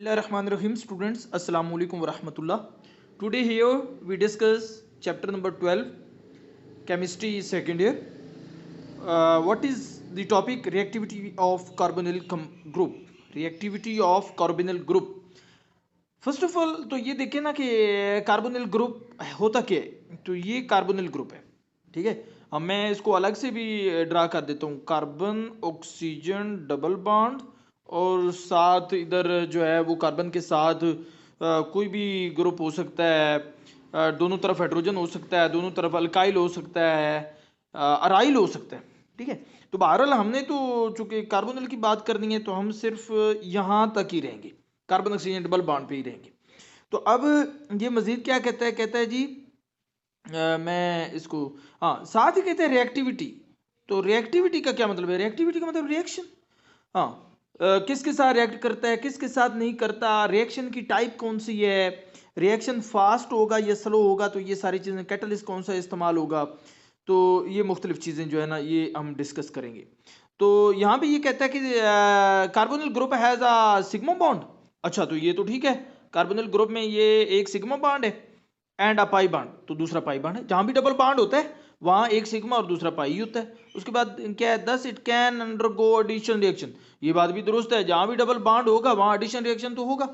Bismillahirrahmanirrahim. Students, Assalamu alaikum wa rahmatullah. Today here we discuss chapter number 12, chemistry second year. What is the topic? Reactivity of carbonyl group. Reactivity of carbonyl group. First of all तो ये देखें ना कि carbonyl group होता क्या है। तो ये कार्बोनिल ग्रुप है, ठीक है। अब मैं इसको अलग से भी ड्रा कर देता हूँ। कार्बन ऑक्सीजन डबल बॉन्ड और साथ इधर जो है वो कार्बन के साथ कोई भी ग्रुप हो सकता है। दोनों तरफ हाइड्रोजन हो सकता है, दोनों तरफ अल्काइल हो सकता है, अराइल हो सकता है, ठीक है। तो बहरहाल हमने तो चूंकि कार्बोनिल की बात करनी है तो हम सिर्फ यहाँ तक ही रहेंगे, कार्बन ऑक्सीजन डबल बॉन्ड पे ही रहेंगे। तो अब ये मजीद क्या कहता है, कहता है जी मैं इसको हाँ साथ ही कहते हैं रिएक्टिविटी। तो रिएक्टिविटी का क्या मतलब है? रिएक्टिविटी का मतलब रिएक्शन। हाँ, किसके साथ रिएक्ट करता है, किसके साथ नहीं करता, रिएक्शन की टाइप कौन सी है, रिएक्शन फास्ट होगा या स्लो होगा, तो ये सारी चीजें, कैटलिस्ट कौन सा इस्तेमाल होगा, तो ये मुख्तलिफ चीजें जो है ना ये हम डिस्कस करेंगे। तो यहाँ पे ये कहता है कि carbonyl group has a sigma bond. अच्छा, तो ये तो ठीक है, कार्बोनिल ग्रुप में ये एक सिग्मा बॉन्ड है एंड अ पाई बॉन्ड, तो दूसरा पाई बॉन्ड है। जहां भी डबल बॉन्ड होता है वहां एक सिग्मा और दूसरा पाई होता है। उसके बाद क्या है, thus it can undergo addition reaction. ये बात भी दुरुस्त है, जहां भी डबल बॉन्ड होगा वहां एडिशन रिएक्शन तो होगा।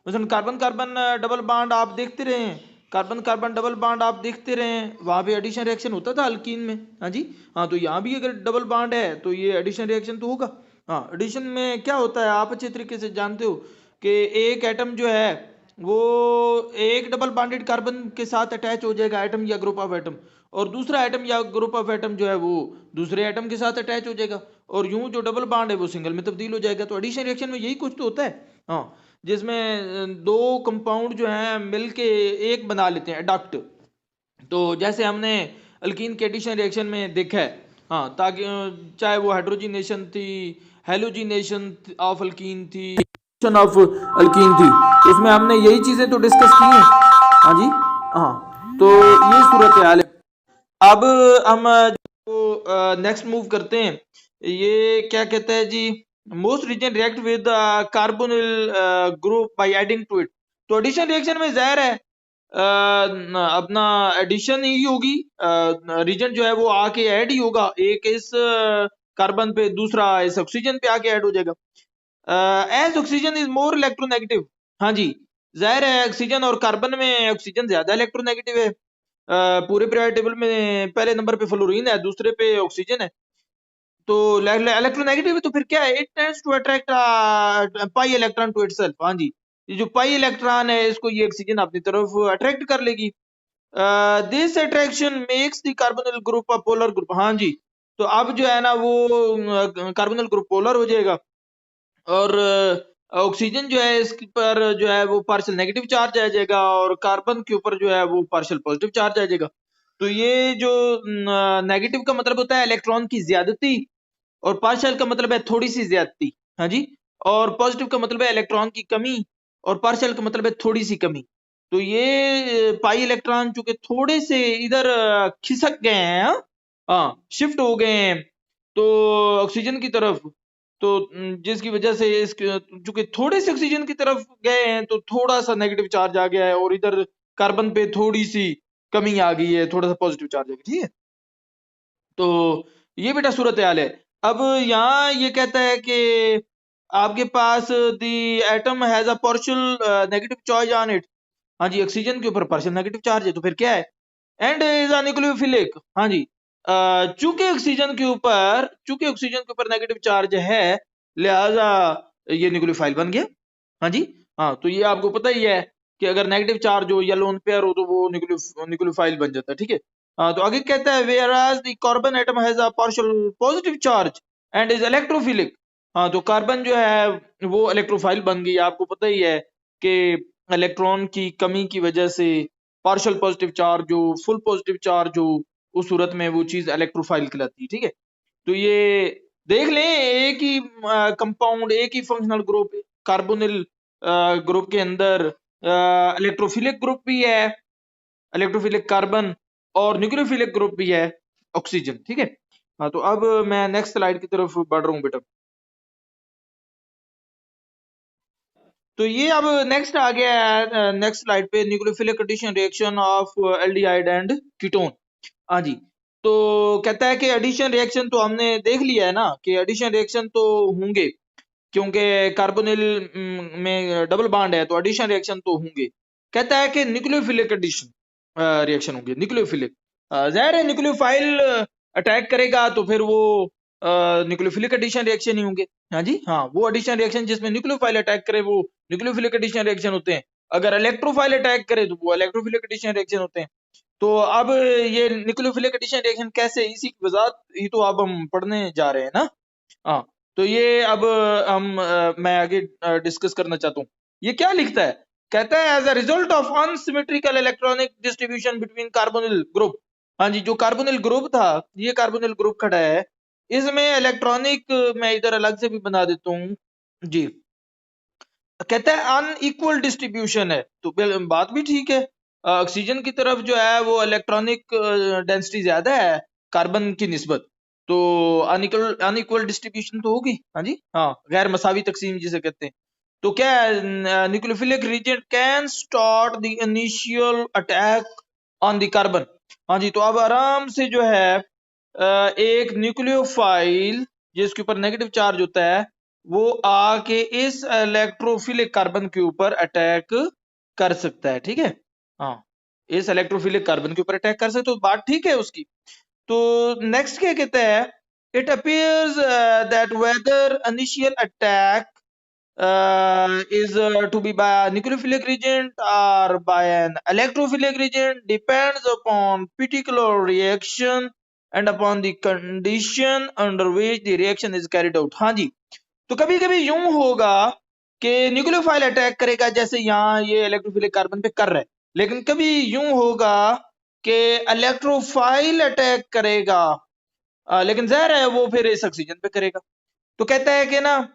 मसलन कार्बन कार्बन डबल बॉन्ड आप देखते रहे हैं, कार्बन कार्बन डबल बॉन्ड आप देखते रहे हैं, वहां पे एडिशन रिएक्शन होता था अल्कीन में। हाँ जी, हाँ, तो यहाँ भी अगर डबल बॉन्ड है तो ये एडिशन रिएक्शन तो होगा। हाँ, एडिशन में क्या होता है आप अच्छे तरीके से जानते हो कि एक एटम जो है वो एक डबल बॉन्डेड कार्बन के साथ अटैच हो जाएगा, एटम या ग्रुप ऑफ एटम, और दूसरा एटम या ग्रुप ऑफ एटम जो है वो दूसरे एटम के साथ अटैच हो जाएगा, और यूं जो डबल बॉन्ड है वो सिंगल में तब्दील हो जाएगा। तो एडिशन रिएक्शन में यही कुछ तो होता है। हाँ, जिसमें दो कंपाउंड जो है मिलके एक बना लेते हैं, एडक्ट। तो जैसे हमने अल्कीन के एडिशन रिएक्शन में देखा है, हाँ, ताकि चाहे वो हाइड्रोजिनेशन थी, हेलोजिनेशन ऑफ अल्कीन थी, ऑफ अल्कीन थी, तो उसमें हमने यही चीजें तो डिस्कस की हैं। हाँ जी, हाँ, तो ये सूरत हाल है। अब हम नेक्स्ट मूव करते हैं। ये क्या कहता है जी, most reason react with carbonyl group by adding to it. तो एडिशन रिएक्शन में जाहिर है अपना एडिशन ही होगी, रीजन जो है वो आके ऐड ही होगा, एक इस कार्बन पे दूसरा इस ऑक्सीजन पे आके ऐड हो जाएगा। As oxygen is more electronegative. हाँ जी, जाहिर है ऑक्सीजन और कार्बन में ऑक्सीजन ज्यादा इलेक्ट्रोनेगेटिव है। पूरे पीरियोडिक टेबल में पहले नंबर पे फ्लोरीन है, दूसरे पे ऑक्सीजन है। तो इलेक्ट्रोनेगेटिव है तो फिर क्या है, it tends to attract pi electron to itself. हाँ जी, ये जो पाई इलेक्ट्रॉन है इसको ये ऑक्सीजन अपनी तरफ अट्रैक्ट कर लेगी। This attraction makes the carbonyl group a polar group. हाँ जी, तो अब जो है ना वो कार्बोनिल ग्रुप पोलर हो जाएगा, और ऑक्सीजन जो है इसके पर जो है वो पार्शियल नेगेटिव चार्ज आ जाएगा, और कार्बन के ऊपर जो है वो पार्शियल पॉजिटिव चार्ज आ जाएगा। तो ये जो नेगेटिव का मतलब होता है इलेक्ट्रॉन की ज्यादती, और पार्शियल का मतलब है थोड़ी सी ज्यादती। हाँ जी, और पॉजिटिव का मतलब है इलेक्ट्रॉन की कमी, और पार्शियल का मतलब है थोड़ी सी कमी। तो ये पाई इलेक्ट्रॉन चूंकि थोड़े से इधर खिसक गए हैं, हाँ, शिफ्ट हो गए हैं तो ऑक्सीजन की तरफ, तो जिसकी वजह से इस चूंकि थोड़े से ऑक्सीजन की तरफ गए हैं तो थोड़ा सा नेगेटिव चार्ज आ गया है, और इधर कार्बन पे थोड़ी सी कमी आ गई है, थोड़ा सा पॉजिटिव चार्ज आ गया, ठीक है। तो ये बेटा सूरत हाल है। अब यहाँ ये कहता है कि आपके पास the atom has a partial negative charge on it. हाँ जी, ऑक्सीजन के ऊपर पार्शियल नेगेटिव चार्ज है, तो फिर क्या है, एंड इज न्यूक्लियोफिलिक। हाँ जी, चूंकि ऑक्सीजन के ऊपर नेगेटिव चार्ज है, लिहाजा ये न्यूक्लियोफाइल बन गया। हाँ जी, हाँ, तो ये आपको पता ही है कि अगर नेगेटिव चार्ज हो या लोन पेयर हो तो वो न्यूक्लियोफाइल बन जाता है, ठीक है। हाँ, तो आगे कहता है whereas the carbon atom has a partial positive charge and is electrophilic। हाँ, तो कार्बन जो है वो इलेक्ट्रोफाइल बन गई। आपको पता ही है कि इलेक्ट्रॉन की कमी की वजह से पार्शियल पॉजिटिव चार्ज हो, फुल पॉजिटिव चार्ज हो, उस सूरत में वो चीज इलेक्ट्रोफाइल कहलाती है, ठीक है। तो ये देख लें, एक ही कंपाउंड, एक ही फंक्शनल ग्रुप कार्बोनिल ग्रुप के अंदर इलेक्ट्रोफिलिक ग्रुप भी है, इलेक्ट्रोफिलिक कार्बन, और न्यूक्लियोफिलिक ग्रुप भी है ऑक्सीजन, ठीक है। हाँ, तो अब मैं नेक्स्ट स्लाइड की तरफ बढ़ रहा हूँ बेटा। तो ये अब नेक्स्ट आ गया है नेक्स्ट स्लाइड पे, nucleophilic addition reaction of aldehyde and ketone. हाँ जी। तो कहता है कि एडिशन रिएक्शन तो हमने देख लिया है ना कि एडिशन रिएक्शन तो होंगे, क्योंकि कार्बोनिल में डबल बॉन्ड है तो एडिशन रिएक्शन तो होंगे। कहता है कि न्यूक्लियोफिलिक एडिशन रिएक्शन होंगे। न्यूक्लियोफिलिक जाहिर है न्यूक्लियोफाइल अटैक करेगा तो फिर वो न्यूक्लियोफिलिक एडिशन रिएक्शन ही होंगे। हाँ जी, हाँ, वो एडिशन रिएक्शन जिसमें न्यूक्लियोफाइल अटैक करे वो न्यूक्लियोफिलिक एडिशन रिएक्शन होते हैं। अगर इलेक्ट्रोफाइल अटैक करे तो वो इलेक्ट्रोफिलिक एडिशन रिएक्शन होते हैं। तो अब ये न्यूक्लियोफिलिक एडिशन रिएक्शन कैसे, इसी की वजाहत ही तो अब हम पढ़ने जा रहे हैं ना। हाँ, तो ये अब मैं आगे डिस्कस करना चाहता हूँ। ये क्या लिखता है, कहता है as a result of unsymmetrical electronic distribution between carbonyl group. हाँ जी, जो कार्बोनिल ग्रुप था, ये कार्बोनिल ग्रुप खड़ा है, इसमें इलेक्ट्रॉनिक मैं इधर अलग से भी बना देता हूँ जी। कहता है अनइक्वल डिस्ट्रीब्यूशन है, तो बात भी ठीक है। ऑक्सीजन की तरफ जो है वो इलेक्ट्रॉनिक डेंसिटी ज्यादा है कार्बन की निस्बत, तो अनइक्वल अनइक्वल डिस्ट्रीब्यूशन तो होगी। हाँ जी, हाँ, गैर मसावी तकसीम जिसे कहते हैं। तो क्या है, nucleophilic region can start the initial attack on the carbon. हाँ जी, तो अब आराम से जो है एक न्यूक्लियोफाइल जिसके ऊपर नेगेटिव चार्ज होता है वो आके इस इलेक्ट्रोफिलिक कार्बन के ऊपर अटैक कर सकता है। ठीक है, हाँ, इस इलेक्ट्रोफिलिक कार्बन के ऊपर अटैक कर सकते, तो बात ठीक है उसकी। तो नेक्स्ट क्या कहता है, it appears that whether initial attack is to be by a nucleophilic reagent or by an electrophilic reagent depends upon particular reaction and upon the condition under which the reaction is carried out। हाँ जी, तो कभी कभी यूं होगा कि nucleophile attack करेगा, जैसे यहाँ ये इलेक्ट्रोफिलिक कार्बन पे कर रहा है, लेकिन कभी यूं होगा कि इलेक्ट्रोफाइल अटैक करेगा, लेकिन जहर है वो फिर इस ऑक्सीजन पे करेगा। तो कहता है कि ना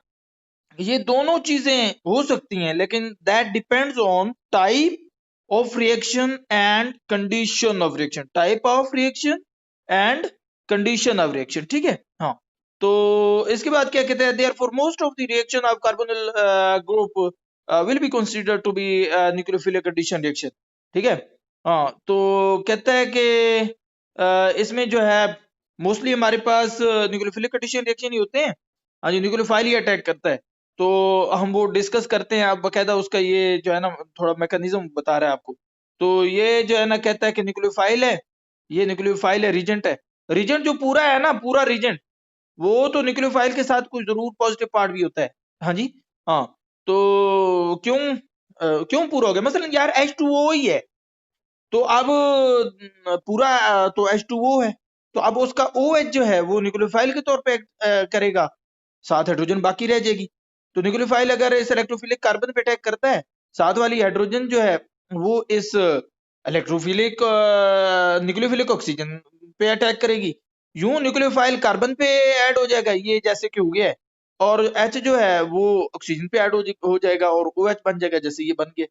ये दोनों चीजें हो सकती हैं, लेकिन that depends on type of reaction and condition of reaction. Type of reaction and condition of reaction, ठीक है। हाँ, तो इसके बाद क्या कहते हैं, therefore most of the reaction of carbonyl group will be considered to be nucleophilic addition reaction. ठीक है, हाँ, तो कहता है कि इसमें जो है मोस्टली हमारे पास न्यूक्लियोफिलिक एडिशन रिएक्शन ही होते हैं। हाँ जी, न्यूक्लियोफाइल ही अटैक करता है, तो हम वो डिस्कस करते हैं। आप बकायदा उसका ये जो है ना थोड़ा मैकेनिज्म बता रहा है आपको। तो ये जो है ना कहता है कि न्यूक्लियोफाइल है, ये न्यूक्लियोफाइल है, रीजेंट है। रीजेंट जो पूरा है ना, पूरा रीजेंट, वो तो न्यूक्लियोफाइल के साथ कुछ जरूर पॉजिटिव पार्ट भी होता है। हाँ जी, हाँ, तो क्यों पूरा हो गया, मसलन यार H2O ही है, तो अब पूरा तो H2O है, तो अब उसका OH जो है वो न्यूक्लियोफाइल के तौर पे करेगा, साथ हाइड्रोजन बाकी रह जाएगी। तो न्यूक्लियोफाइल अगर इस इलेक्ट्रोफिलिक कार्बन पे अटैक करता है, साथ वाली हाइड्रोजन जो है वो इस इलेक्ट्रोफिलिक न्यूक्लियोफिलिक ऑक्सीजन पे अटैक करेगी। यूं न्यूक्लियोफाइल कार्बन पे ऐड हो जाएगा, ये जैसे कि हो गया है, और H जो है वो ऑक्सीजन पे ऐड हो जाएगा और OH बन जाएगा, जैसे ये बन गया।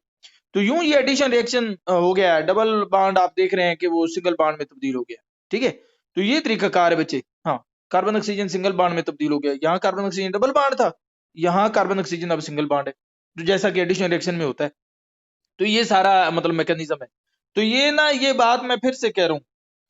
तो यूं ये एडिशन रिएक्शन हो गया है। डबल बॉन्ड आप देख रहे हैं कि वो सिंगल बॉन्ड में तब्दील हो गया। ठीक है, तो ये तरीकाकार है बच्चे। हाँ, कार्बन ऑक्सीजन सिंगल बॉन्ड में तब्दील हो गया, यहाँ कार्बन ऑक्सीजन डबल बॉन्ड था, यहाँ कार्बन ऑक्सीजन अब सिंगल बॉन्ड है, तो जैसा कि एडिशन रिएक्शन में होता है। तो ये सारा मतलब मैकेनिज्म है। तो ये ना, ये बात मैं फिर से कह रहा हूँ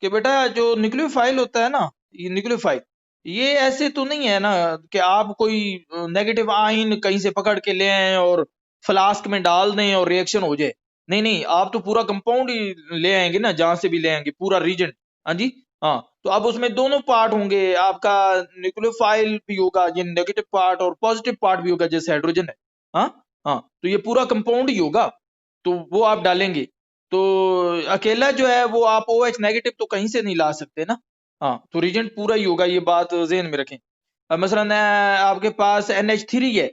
कि बेटा जो न्यूक्लियोफाइल होता है ना, ये न्यूक्लियोफाइल ये ऐसे तो नहीं है ना कि आप कोई नेगेटिव आयन कहीं से पकड़ के ले आए और फ्लास्क में डाल दें और रिएक्शन हो जाए। नहीं नहीं, आप तो पूरा कंपाउंड ही ले आएंगे ना, जहां से भी ले आएंगे पूरा रीजन। हाँ जी, हाँ, तो अब उसमें दोनों पार्ट होंगे, आपका न्यूक्लियोफाइल भी होगा, ये नेगेटिव पार्ट, और पॉजिटिव पार्ट भी होगा जैसे हाइड्रोजन है। हाँ, हाँ, तो ये पूरा कंपाउंड ही होगा, तो वो आप डालेंगे। तो अकेला जो है वो आप OH नेगेटिव तो कहीं से नहीं ला सकते ना। हाँ, तो रिजेंट पूरा ही होगा, ये बात ज़हन में रखें। अब मसलन आपके पास NH3 है,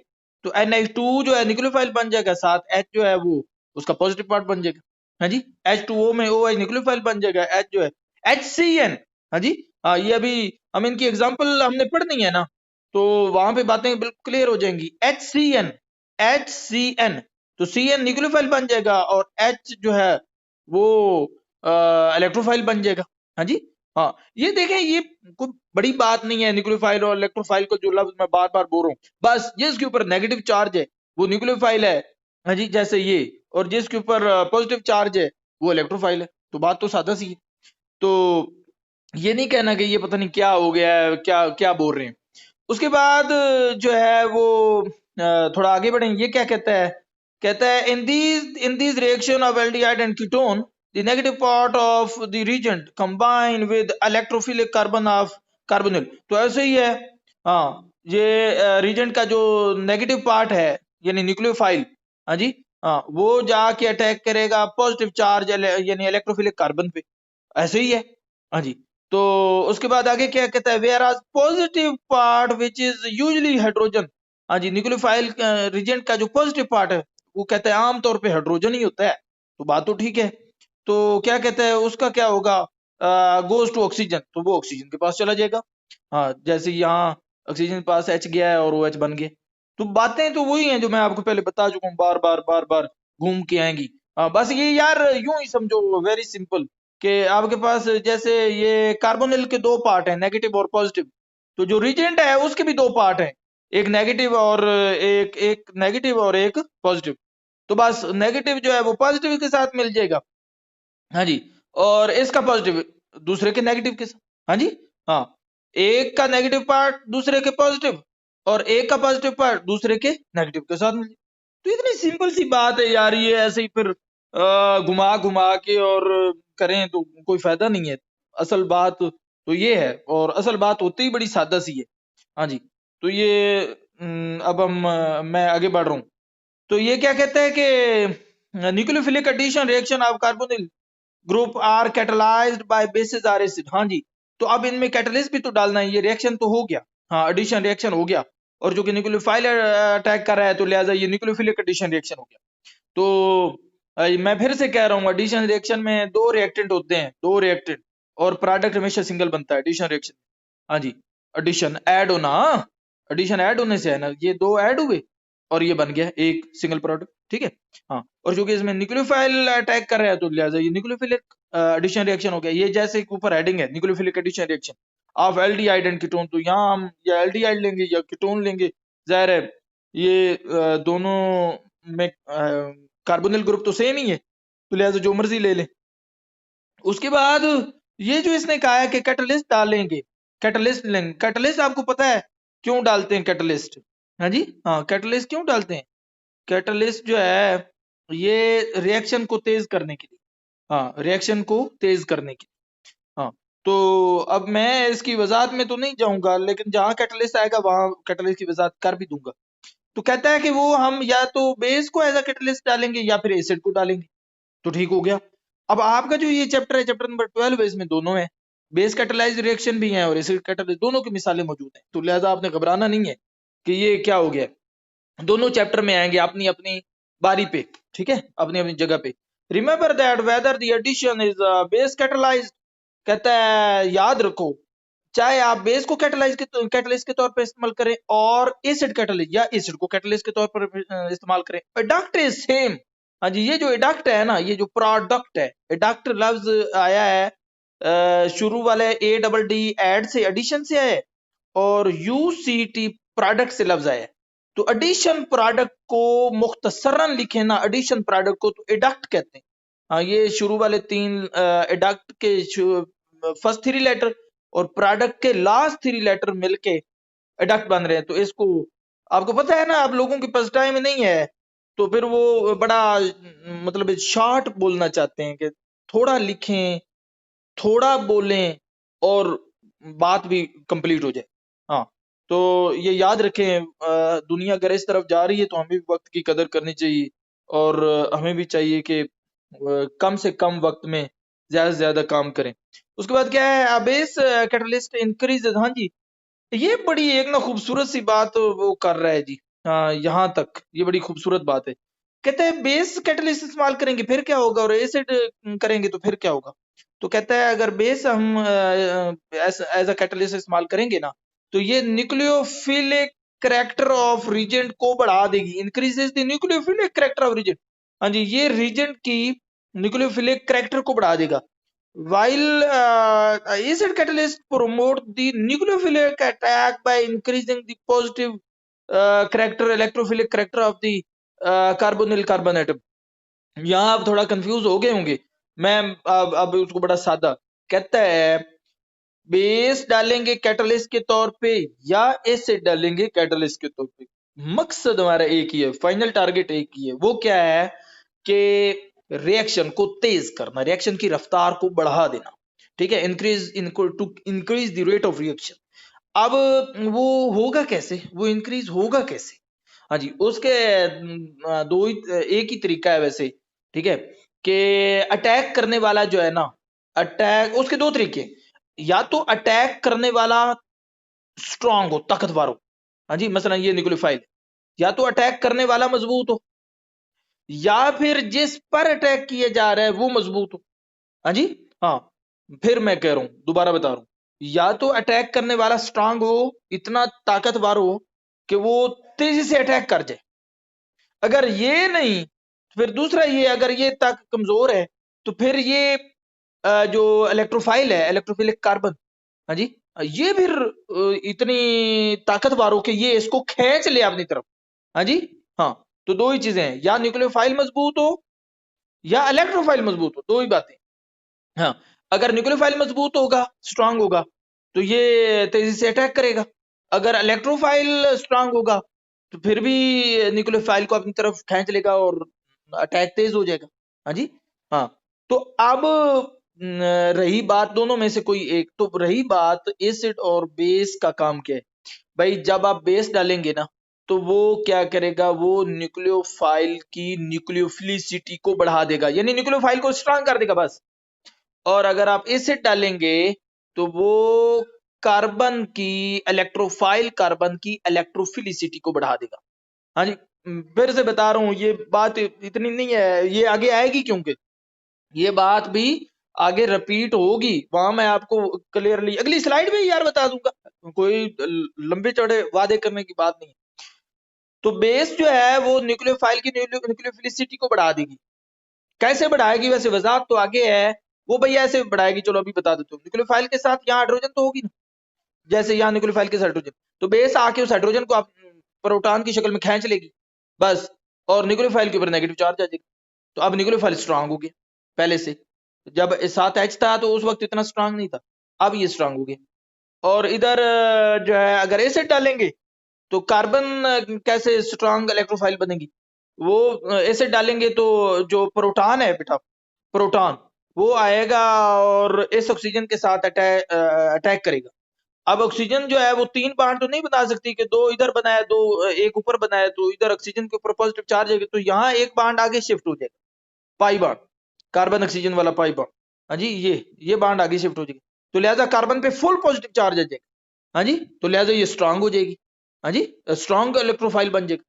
तो NH2 जो है न्यूक्लियोफाइल बन जाएगा, साथ H जो है वो उसका पॉजिटिव पार्ट बन जाएगा। हाँ जी, H2O में OH न्यूक्लियोफाइल बन जाएगा, H जो है HCN। हाँ जी, हाँ, ये अभी हम इनकी एग्जांपल हमने पढ़नी है ना, तो वहां पे बातें बिल्कुल क्लियर हो जाएंगी। HCN तो CN न्यूक्लियोफाइल बन जाएगा और H जो है वो इलेक्ट्रोफाइल बन जाएगा। हाँ जी, हाँ, ये देखें, ये कोई बड़ी बात नहीं है। न्यूक्लियोफाइल और इलेक्ट्रोफाइल को जो लफ्ज मैं बार बार बोल रहा हूँ, बस ये इसके ऊपर नेगेटिव चार्ज है, वो न्यूक्लियोफाइल है, हाँ जी, जैसे ये, और जिसके ऊपर पॉजिटिव चार्ज है वो इलेक्ट्रोफाइल है। तो बात तो सादा सी है। तो ये नहीं कहना कि ये पता नहीं क्या हो गया है, क्या क्या बोल रहे हैं। उसके बाद जो है वो थोड़ा आगे बढ़ें। ये क्या कहता है in these reaction of aldehyde and ketone the negative part of the reagent combine with electrophilic carbon of carbonyl. तो ऐसे ही है। हाँ, ये रिएजेंट का जो नेगेटिव पार्ट है यानी न्यूक्लियोफाइल, हाँ जी, हाँ, वो जाके अटैक करेगा पॉजिटिव चार्ज यानी इलेक्ट्रोफिलिक कार्बन पे। ऐसे ही है। हाँ जी। तो उसके बाद आगे क्या कहता है, वेयर आज positive part which is usually hydrogen. हाँ जी, न्यूक्लियोफाइल रिजेंट का जो पॉजिटिव पार्ट है वो कहता है आमतौर पे हाइड्रोजन ही होता है। तो बात तो ठीक है। तो क्या कहता है उसका क्या होगा, गोज टू ऑक्सीजन, तो वो ऑक्सीजन के पास चला जाएगा। हाँ, जैसे यहाँ ऑक्सीजन के पास एच गया है और ओ एच बन गया। तो बातें तो वही हैं जो मैं आपको पहले बता चुका हूँ, बार बार घूम के आएंगी। हाँ, बस ये यार यूं ही समझो, वेरी सिंपल, कि आपके पास जैसे ये कार्बोनिल के दो पार्ट हैं, नेगेटिव और पॉजिटिव। तो जो रिजेंट है उसके भी दो पार्ट हैं, एक नेगेटिव और एक एक नेगेटिव और एक पॉजिटिव। तो बस नेगेटिव जो है वो पॉजिटिव के साथ मिल जाएगा। हाँ जी। और इसका पॉजिटिव दूसरे के नेगेटिव के साथ। हाँ जी। हाँ, एक का नेगेटिव पार्ट दूसरे के पॉजिटिव, और एक का पॉजिटिव पार्ट दूसरे के नेगेटिव के साथ मिल जाएगा। तो इतनी सिंपल सी बात है यार, ये ऐसे ही फिर घुमा घुमा के और करें तो कोई फायदा नहीं है। असल बात तो ये है, और असल बात होती ही बड़ी सादा सी है। हाँ जी। तो ये अब मैं आगे बढ़ रहा हूँ। तो ये क्या कहता है कि nucleophilic addition reaction of carbonyl group are catalysed by bases or acid. हाँ जी। तो अब इनमें कैटलिस्ट भी तो डालना है, ये रिएक्शन तो हो गया। हाँ, एडिशन रिएक्शन हो गया, और जो कि न्यूक्लियोफाइल अटैक कर रहा है तो लिहाजा ये न्यूक्लियोफिलिक एडिशन रिएक्शन हो गया। तो मैं फिर से कह रहा हूँ, एडिशन रिएक्शन में दो रिएक्टेंट होते हैं, दो रिएक्टेंट, और प्रोडक्ट हमेशा सिंगल बनता है एडिशन रिएक्शन। हाँ जी। एडिशन ऐड होना, एडिशन ऐड होने से है ना, ये दो ऐड हुए और ये बन गया एक सिंगल प्रोडक्ट। ठीक है। हाँ, और चूंकि इसमें न्यूक्लियोफाइल अटैक कर रहा है तो लिहाजा ये न्यूक्लियोफिलिक एडिशन रिएक्शन हो गया। ये जैसे ऊपर हेडिंग है nucleophilic addition reaction of aldehyde and ketone, तो यहाँ हम या एल्डिहाइड लेंगे या कीटोन लेंगे। जाहिर है ये दोनों में कार्बोनिल ग्रुप तो सेम ही है, तो लिहाजा जो मर्जी ले लें। उसके बाद ये जो इसने कहा है कि कैटलिस्ट डालेंगे, कैटलिस्ट लेंगे। कैटलिस्ट आपको पता है क्यों डालते हैं कैटलिस्ट? हाँ जी, हाँ, कैटलिस्ट क्यों डालते हैं? कैटलिस्ट जो है ये रिएक्शन को तेज करने के लिए, हाँ, रिएक्शन को तेज करने के लिए। हाँ, तो अब मैं इसकी वजाहत में तो नहीं जाऊंगा, लेकिन जहां कैटलिस्ट आएगा वहां कैटलिस्ट की वजाहत कर भी दूंगा। तो कहता है कि वो हम या तो बेस को एज अ कैटलिस्ट डालेंगे या फिर एसिड को डालेंगे। तो ठीक हो गया। अब आपका जो ये चैप्टर है, चैप्टर नंबर 12 है, इसमें दोनों है, बेस कैटलाइज रिएक्शन भी है और एसिड कैटलाइज, दोनों की मिसालें मौजूद हैं। तो लिहाजा आपने घबराना नहीं है कि ये क्या हो गया, दोनों चैप्टर में आएंगे अपनी अपनी बारी पे। ठीक है, अपनी अपनी जगह पे। Remember that whether the addition is base catalysed, कहता है याद रखो, चाहे आप बेस को कैटलाइज के तौर पर इस्तेमाल करें और एसिड कैटलाइज या एसिड को कैटलाइज के तौर पर इस्तेमाल करें, प्रोडक्ट इज सेम। हाँ जी, ये जो एडक्ट है ना, ये जो प्रोडक्ट है, एडक्ट लफ्ज आया है शुरू वाले ए डबल डी एड से, एडिशन से आया है, और यू सी टी प्रोडक्ट से लफ्ज आया है। तो एडिशन प्रोडक्ट को मुख्तसरन लिखे ना, एडिशन प्रोडक्ट को तो एडक्ट कहते हैं। हाँ, ये शुरू वाले तीन एडक्ट के फर्स्ट थ्री लेटर और प्रोडक्ट के लास्ट थ्री लेटर मिलके एडक्ट बन रहे हैं। तो इसको आपको पता है ना, आप लोगों के पास टाइम नहीं है, तो फिर वो बड़ा मतलब शॉर्ट बोलना चाहते हैं कि थोड़ा लिखें, थोड़ा बोलें और बात भी कंप्लीट हो जाए। हाँ, तो ये याद रखें, दुनिया अगर इस तरफ जा रही है तो हमें भी वक्त की कदर करनी चाहिए, और हमें भी चाहिए कि कम से कम वक्त में ज्यादा से ज्यादा काम करें। उसके बाद क्या है, बेस कैटलिस्ट इंक्रीज। हाँ जी, ये बड़ी एक ना खूबसूरत सी बात वो कर रहा है जी। हाँ, यहाँ तक ये बड़ी खूबसूरत बात है। कहते हैं बेस कैटलिस्ट इस्तेमाल करेंगे फिर क्या होगा, और एसिड करेंगे तो फिर क्या होगा। तो कहता है अगर बेस हम एज अ कैटलिस्ट इस्तेमाल करेंगे ना, तो ये न्यूक्लियोफिलिक करेक्टर ऑफ रिजेंट को बढ़ा देगी, increases the nucleophilic character of reagent. हाँ जी, ये रिजेंट की न्यूक्लियोफिलिक करेक्टर को बढ़ा देगा। While acid catalyst promote the nucleophilic attack by increasing the positive character, electrophilic character of the carbonyl carbon atom. यहाँ आप थोड़ा कंफ्यूज हो गए होंगे। मैं अब उसको बड़ा सादा कहता है, बेस डालेंगे कैटलिस्ट के तौर पे या एसिड डालेंगे कैटलिस्ट के तौर पे, मकसद हमारा एक ही है, फाइनल टारगेट एक ही है। वो क्या है कि रिएक्शन को तेज करना, रिएक्शन की रफ्तार को बढ़ा देना, ठीक है, इंक्रीज इनको to increase the rate of reaction. अब वो होगा कैसे, वो इंक्रीज होगा कैसे? हाँ जी, उसके दो ही, एक ही तरीका है वैसे, ठीक है, कि अटैक करने वाला जो है ना, अटैक उसके दो तरीके, या तो अटैक करने वाला स्ट्रांग हो, ताकतवर हो, हाँ जी, मसलन ये न्यूक्लियोफाइल, या तो अटैक करने वाला मजबूत हो, या फिर जिस पर अटैक किया जा रहा है वो मजबूत हो। हाँ जी, हाँ, फिर मैं कह रहा हूं, दोबारा बता रहा हूं, या तो अटैक करने वाला स्ट्रांग हो, इतना ताकतवर हो कि वो तेजी से अटैक कर जाए। अगर ये नहीं, फिर दूसरा ये, अगर ये तक कमजोर है तो फिर ये जो इलेक्ट्रोफाइल है, इलेक्ट्रोफिलिक कार्बन, हाँ जी, ये फिर इतनी ताकतवर हो कि ये इसको खींच ले अपनी तरफ। हाँ जी, हाँ, तो दो ही चीजें हैं, या न्यूक्लियोफाइल मजबूत हो या इलेक्ट्रोफाइल मजबूत हो, दो ही बातें। हाँ, अगर न्यूक्लियोफाइल मजबूत होगा, स्ट्रांग होगा, तो ये तेजी से अटैक करेगा। अगर इलेक्ट्रोफाइल स्ट्रांग होगा तो फिर भी न्यूक्लियोफाइल को अपनी तरफ खींच लेगा और अटैक तेज हो जाएगा। हाँ जी, हाँ, तो अब रही बात दोनों में से कोई एक, तो रही बात एसिड और बेस का काम क्या है। भाई जब आप बेस डालेंगे ना, तो वो क्या करेगा, वो न्यूक्लियोफाइल की न्यूक्लियोफिलिसिटी को बढ़ा देगा, यानी न्यूक्लियोफाइल को स्ट्रांग कर देगा बस। और अगर आप एसिड डालेंगे तो वो कार्बन की, इलेक्ट्रोफाइल कार्बन की इलेक्ट्रोफिलिसिटी को बढ़ा देगा। हाँ जी, फिर से बता रहा हूं, ये बात इतनी नहीं है, ये आगे आएगी, क्योंकि ये बात भी आगे रिपीट होगी, वहां मैं आपको क्लियरली अगली स्लाइड में ही यार बता दूंगा, कोई लंबे चौड़े वादे करने की बात नहीं है। तो बेस जो है वो न्यूक्लियोफाइल की न्यूक्लियोफिलिसिटी को बढ़ा देगी। कैसे बढ़ाएगी, वैसे वजाहत तो आगे है, वो भैया ऐसे बढ़ाएगी, चलो अभी बता देता हूँ। न्यूक्लियोफाइल के साथ यहाँ हाइड्रोजन तो होगी ना, जैसे यहाँ न्यूक्लियोफाइल के साथ हाइड्रोजन, तो बेस आके उस हाइड्रोजन को आप प्रोटॉन की शक्ल में खींच लेगी बस, और न्यूक्लियोफाइल के ऊपर नेगेटिव चार्ज आ जाएगा। तो अब न्यूक्लियोफाइल स्ट्रांग हो गया पहले से, जब साथ एच था तो उस वक्त इतना स्ट्रांग नहीं था, अब ये स्ट्रांग हो गया। और इधर जो है अगर एसिड डालेंगे तो कार्बन कैसे स्ट्रांग इलेक्ट्रोफाइल बनेगी, वो एसिड डालेंगे तो जो प्रोटॉन है बेटा, प्रोटॉन, वो आएगा और इस ऑक्सीजन के साथ अटैक करेगा। अब ऑक्सीजन जो है वो तीन बॉन्ड तो नहीं बना सकती कि दो इधर बनाया, दो एक ऊपर बनाया, तो इधर ऑक्सीजन के ऊपर पॉजिटिव चार्ज है, तो यहाँ एक बॉन्ड आगे शिफ्ट हो जाएगा, पाई बॉन्ड, कार्बन ऑक्सीजन वाला पाई बॉन्ड। हाँ जी, ये बॉन्ड आगे शिफ्ट हो जाएगी, तो लिहाजा कार्बन पे फुल पॉजिटिव चार्ज आ जाएगा। हाँ जी, तो लिहाजा ये स्ट्रांग हो जाएगी। हाँ जी, स्ट्रांग इलेक्ट्रोफाइल बन जाएगा।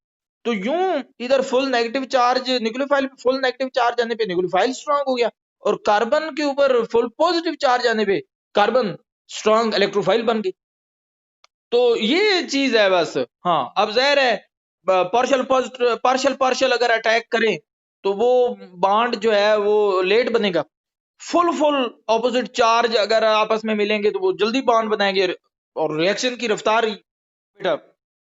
तो यूं इधर फुल नेगेटिव चार्ज, न्यूक्लियोफाइल पे फुल नेगेटिव चार्ज आने पे न्यूक्लियोफाइल स्ट्रांग हो गया, और कार्बन के ऊपर फुल पॉजिटिव चार्ज आने पे कार्बन स्ट्रांग इलेक्ट्रोफाइल बन गई। तो ये चीज है बस। हाँ, अब जहर है, पार्शियल पार्शियल पार्शियल अगर अटैक करें तो वो बॉन्ड जो है वो लेट बनेगा। फुल फुल ऑपोजिट चार्ज अगर आपस में मिलेंगे तो वो जल्दी बॉन्ड बनाएंगे, और रिएक्शन की रफ्तार बेटा।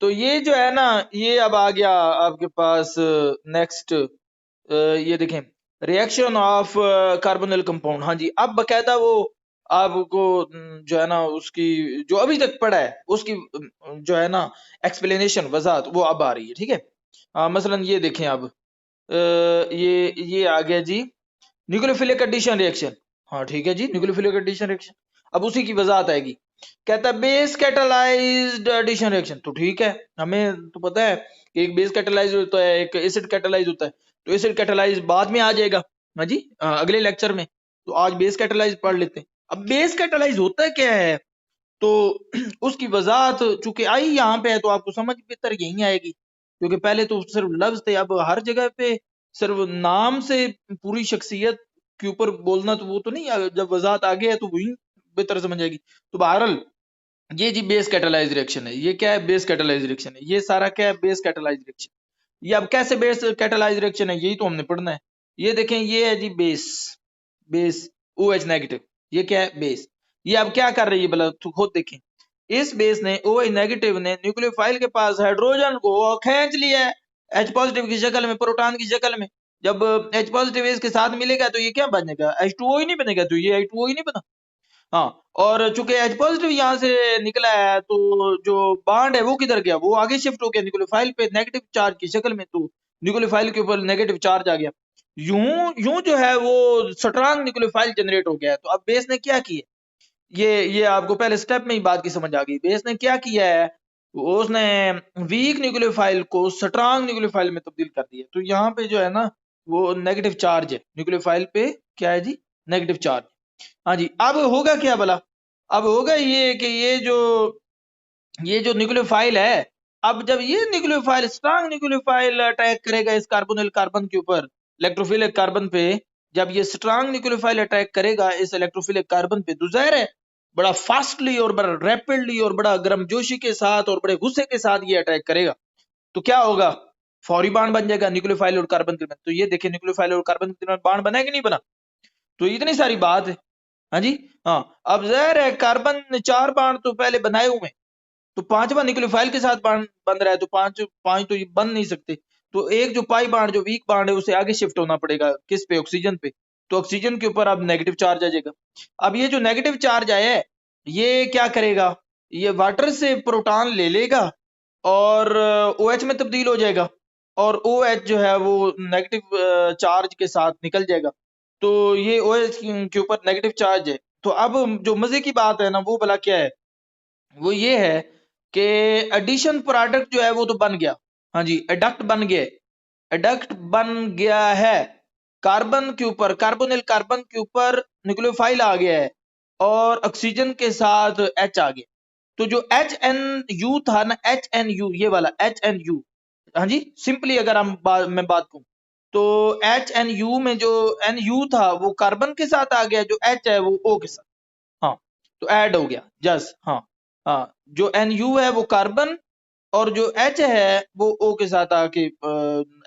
तो ये जो है ना, ये अब आ गया आपके पास नेक्स्ट, ये देखें, रिएक्शन ऑफ कार्बोनिल कंपाउंड। हाँ जी, अब बकायदा वो आपको जो है ना उसकी, जो अभी तक पढ़ा है उसकी जो है ना एक्सप्लेनेशन, वजाहत, वो अब आ रही है, ठीक है। मसलन ये देखें अब, ये आ गया जी न्यूक्लियोफिलिक एडिशन रिएक्शन। हाँ ठीक है जी, न्यूक्लियोफिलिक एडिशन रिएक्शन, अब उसी की वजाहत आएगी। कहता है बेस कैटालाइज्ड एडिशन रिएक्शन, तो ठीक है, हमें तो पता है कि एक बेस कैटालाइज होता है, एक एसिड कैटालाइज होता है, तो एसिड कैटालाइज बाद में आ जाएगा। हाँ जी, अगले लेक्चर में, तो आज बेस कैटालाइज पढ़ लेते हैं। अब बेस कैटालाइज होता क्या है, तो उसकी वजाहत चूंकि आई यहाँ पे है तो आपको समझ बेहतर यही आएगी, क्योंकि पहले तो सिर्फ लफ्ज थे, अब हर जगह पे सिर्फ नाम से पूरी शख्सियत के ऊपर बोलना तो वो तो नहीं, जब वजाहत आगे है तो वही बेहतर समझ आएगी। तो बहरहाल ये जी बेस कैटालाइज रिएक्शन है, ये क्या है, बेस कैटालाइज रिएक्शन है, ये सारा क्या है, बेस कैटालाइज रिएक्शन। ये अब कैसे बेस कैटालाइज रिएक्शन है, यही तो हमने पढ़ना है। ये देखें, ये है जी base, base O H negative, ये क्या है, बेस। ये अब क्या कर रही है भला, तो खुद देखें, इस बेस ने, ओ एच नेगेटिव ने न्यूक्लियोफाइल के पास हाइड्रोजन को खींच लिया है, H पॉजिटिव की शक्ल में, प्रोटॉन की शक्ल में। जब H पॉजिटिव इसके साथ मिलेगा तो ये क्या बनेगा, H2O ही नहीं बनेगा, तो ये H2O ही नहीं बना। हाँ, और चूंकि H पॉजिटिव यहाँ से निकला है तो जो बॉन्ड है वो किधर गया, वो आगे शिफ्ट हो गया न्यूक्लियोफाइल पे नेगेटिव चार्ज की शक्ल में, तो न्यूक्लियोफाइल के ऊपर नेगेटिव चार्ज आ गया। यूं यूं जो है वो स्ट्रांग न्यूक्लियोफाइल जनरेट हो गया है। तो अब बेस ने क्या किया, ये आपको पहले स्टेप में ही बात की समझ आ गई। बेस ने क्या किया है, उसने वीक न्यूक्लियोफाइल को स्ट्रांग न्यूक्लियोफाइल में तब्दील कर दिया। तो यहाँ पे जो है ना वो नेगेटिव चार्ज है न्यूक्लियोफाइल पे, क्या है जी, नेगेटिव चार्ज। हाँ जी, अब होगा क्या भला, अब होगा ये कि ये जो न्यूक्लियोफाइल है, अब जब ये न्यूक्लियोफाइल स्ट्रांग न्यूक्लियोफाइल अटैक करेगा इस कार्बोनिल कार्बन के ऊपर, इलेक्ट्रोफिलिक कार्बन पे, जब ये स्ट्रांग न्यूक्लियोफाइल अटैक करेगा इस इलेक्ट्रोफिलिक कार्बन पे, तो जाहिर है बड़ा फास्टली और बड़ा रैपिडली और बड़ा गर्मजोशी के साथ और बड़े गुस्से के साथ ये अटैक करेगा। तो क्या होगा, फौरी बाण बन जाएगा न्यूक्लियोफाइल और कार्बन के दरमियान। तो ये देखिए न्यूक्लियोफाइल और कार्बन के दरमियान बाण बना है कि नहीं बना। तो इतनी सारी बात है। हाँ जी, हाँ, अब जाहिर है कार्बन ने 4 बाण तो पहले बनाए हुए हैं, तो 5वां न्यूक्लियोफाइल के साथ बाण बन रहा है, तो पांच पांच तो ये बन नहीं सकते। तो एक जो पाई बाण जो वीक बाण है उसे आगे शिफ्ट होना पड़ेगा, किस पे, ऑक्सीजन पे। तो ऑक्सीजन के ऊपर अब नेगेटिव चार्ज आ जाएगा। अब ये जो नेगेटिव चार्ज आया है ये क्या करेगा, ये वाटर से प्रोटॉन ले लेगा और OH में तब्दील हो जाएगा, और OH जो है वो नेगेटिव चार्ज के साथ निकल जाएगा। तो ये OH के ऊपर नेगेटिव चार्ज है। तो अब जो मजे की बात है ना वो भला क्या है, वो ये है कि एडिशन प्रोडक्ट जो है वो तो बन गया। हाँ जी, एडक्ट बन गया, एडक्ट बन गया है। कार्बन के ऊपर, कार्बोनिल कार्बन के ऊपर न्यूक्लियोफाइल आ गया है और ऑक्सीजन के साथ H आ गया। तो जो HNU था ना, HNU ये वाला HNU, हाँ जी, सिंपली अगर मैं बात कहूं तो HNU में जो NU था वो कार्बन के साथ आ गया, जो H है वो O के साथ। हाँ, तो ऐड हो गया जस्ट। हाँ, हाँ, जो NU है वो कार्बन और जो H है वो O के साथ आके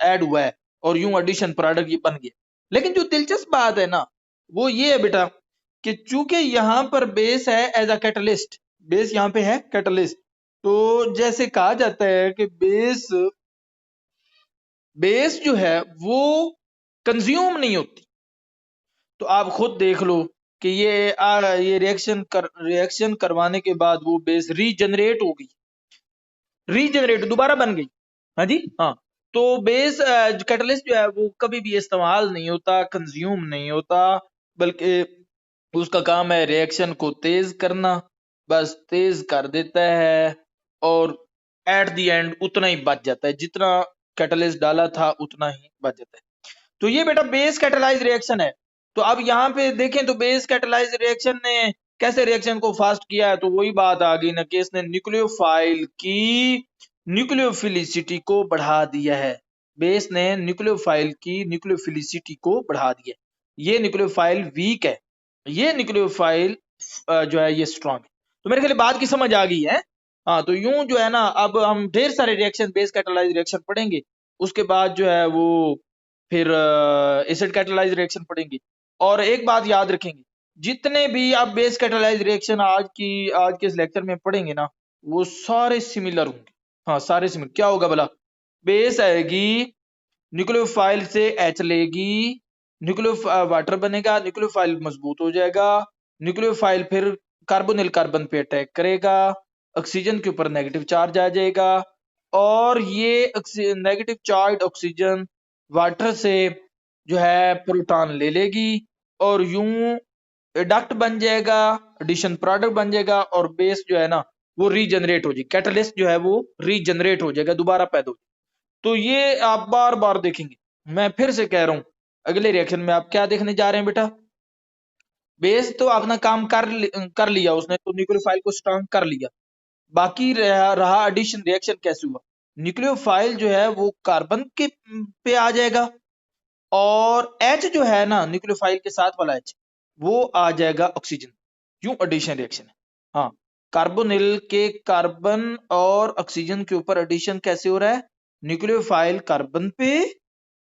ऐड हुआ है, और यूं एडिशन प्रोडक्ट ये बन गया। लेकिन जो दिलचस्प बात है ना वो ये है बेटा कि चूंकि यहाँ पर बेस है एज अ कैटलिस्ट, बेस यहाँ पे है कैटलिस्ट, तो जैसे कहा जाता है कि बेस बेस जो है वो कंज्यूम नहीं होती। तो आप खुद देख लो कि ये रिएक्शन करवाने के बाद वो बेस रीजनरेट हो गई, रीजनरेट दोबारा बन गई। हाँ जी, हाँ। तो बेस कैटलिस्ट जो है वो कभी भी इस्तेमाल नहीं होता, कंज्यूम नहीं होता, बल्कि उसका काम है रिएक्शन को तेज करना, बस तेज कर देता है और एट द एंड उतना ही बच जाता है, जितना कैटलिस्ट डाला था उतना ही बच जाता है। तो ये बेटा बेस कैटलाइज रिएक्शन है। तो अब यहाँ पे देखें तो बेस कैटलाइज रिएक्शन ने कैसे रिएक्शन को फास्ट किया है, तो वही बात आ गई ना कि इसने न्यूक्लियोफाइल की न्यूक्लियोफिलिसिटी को बढ़ा दिया है। बेस ने न्यूक्लियोफाइल की न्यूक्लियोफिलिसिटी को बढ़ा दिया। ये न्यूक्लियोफाइल वीक है, ये न्यूक्लियोफाइल जो है ये स्ट्रांग है। तो मेरे ख्याल बात की समझ आ गई है। हाँ, तो यूं जो है ना अब हम ढेर सारे रिएक्शन बेस कैटलाइज रिएक्शन पढ़ेंगे, उसके बाद जो है वो फिर एसिड कैटालाइज रिएक्शन पढ़ेंगे। और एक बात याद रखेंगे, जितने भी आप बेस कैटालाइज रिएक्शन आज के इस लेक्चर में पढ़ेंगे ना वो सारे सिमिलर होंगे। हाँ, सारे सिमिलर। क्या होगा भला, बेस आएगी, न्यूक्लियोफाइल से H लेगी, न्यूक्लियो वाटर बनेगा, न्यूक्लियोफाइल मजबूत हो जाएगा, न्यूक्लियोफाइल फिर कार्बोनिल कार्बन पे अटैक करेगा, ऑक्सीजन के ऊपर नेगेटिव चार्ज आ जाएगा, और ये नेगेटिव चार्ज ऑक्सीजन वाटर से जो है प्रोटॉन ले लेगी और यूं डक्ट बन जाएगा, एडिशन प्रोडक्ट बन जाएगा, और बेस जो है ना वो रीजनरेट हो जाएगी, कैटलिस्ट जो है वो रीजनरेट हो जाएगा, दोबारा पैदा हो जाएगा। तो ये आप बार बार देखेंगे। मैं फिर से कह रहा हूं, अगले रिएक्शन में आप क्या देखने जा रहे हैं बेटा, बेस तो अपना काम कर लिया उसने, तो न्यूक्लियोफाइल को स्ट्रांग कर लिया। बाकी रहा एडिशन रिएक्शन कैसे हुआ, न्यूक्लियोफाइल जो है वो कार्बन के पे आ जाएगा, और H जो है ना न्यूक्लियोफाइल के साथ वाला H वो आ जाएगा ऑक्सीजन। यूं एडिशन रिएक्शन है। हाँ, कार्बोनिल के कार्बन और ऑक्सीजन के ऊपर एडिशन कैसे हो रहा है, न्यूक्लियोफाइल कार्बन पे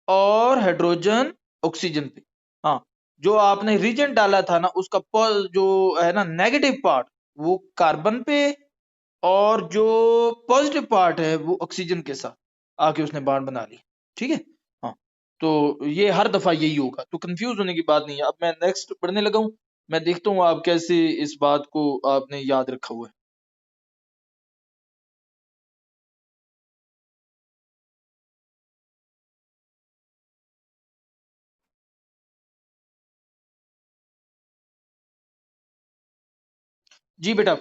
और हाइड्रोजन ऑक्सीजन पे। हाँ, जो आपने रीजन डाला था ना उसका जो है ना नेगेटिव पार्ट वो कार्बन पे और जो पॉजिटिव पार्ट है वो ऑक्सीजन के साथ। आके उसने बाण बना ली। ठीक है, हाँ। तो ये हर दफा यही होगा, तो कंफ्यूज होने की बात नहीं है। अब मैं नेक्स्ट पढ़ने लगा हूँ, मैं देखता हूँ आप कैसे इस बात को आपने याद रखा हुआ है। जी बेटा,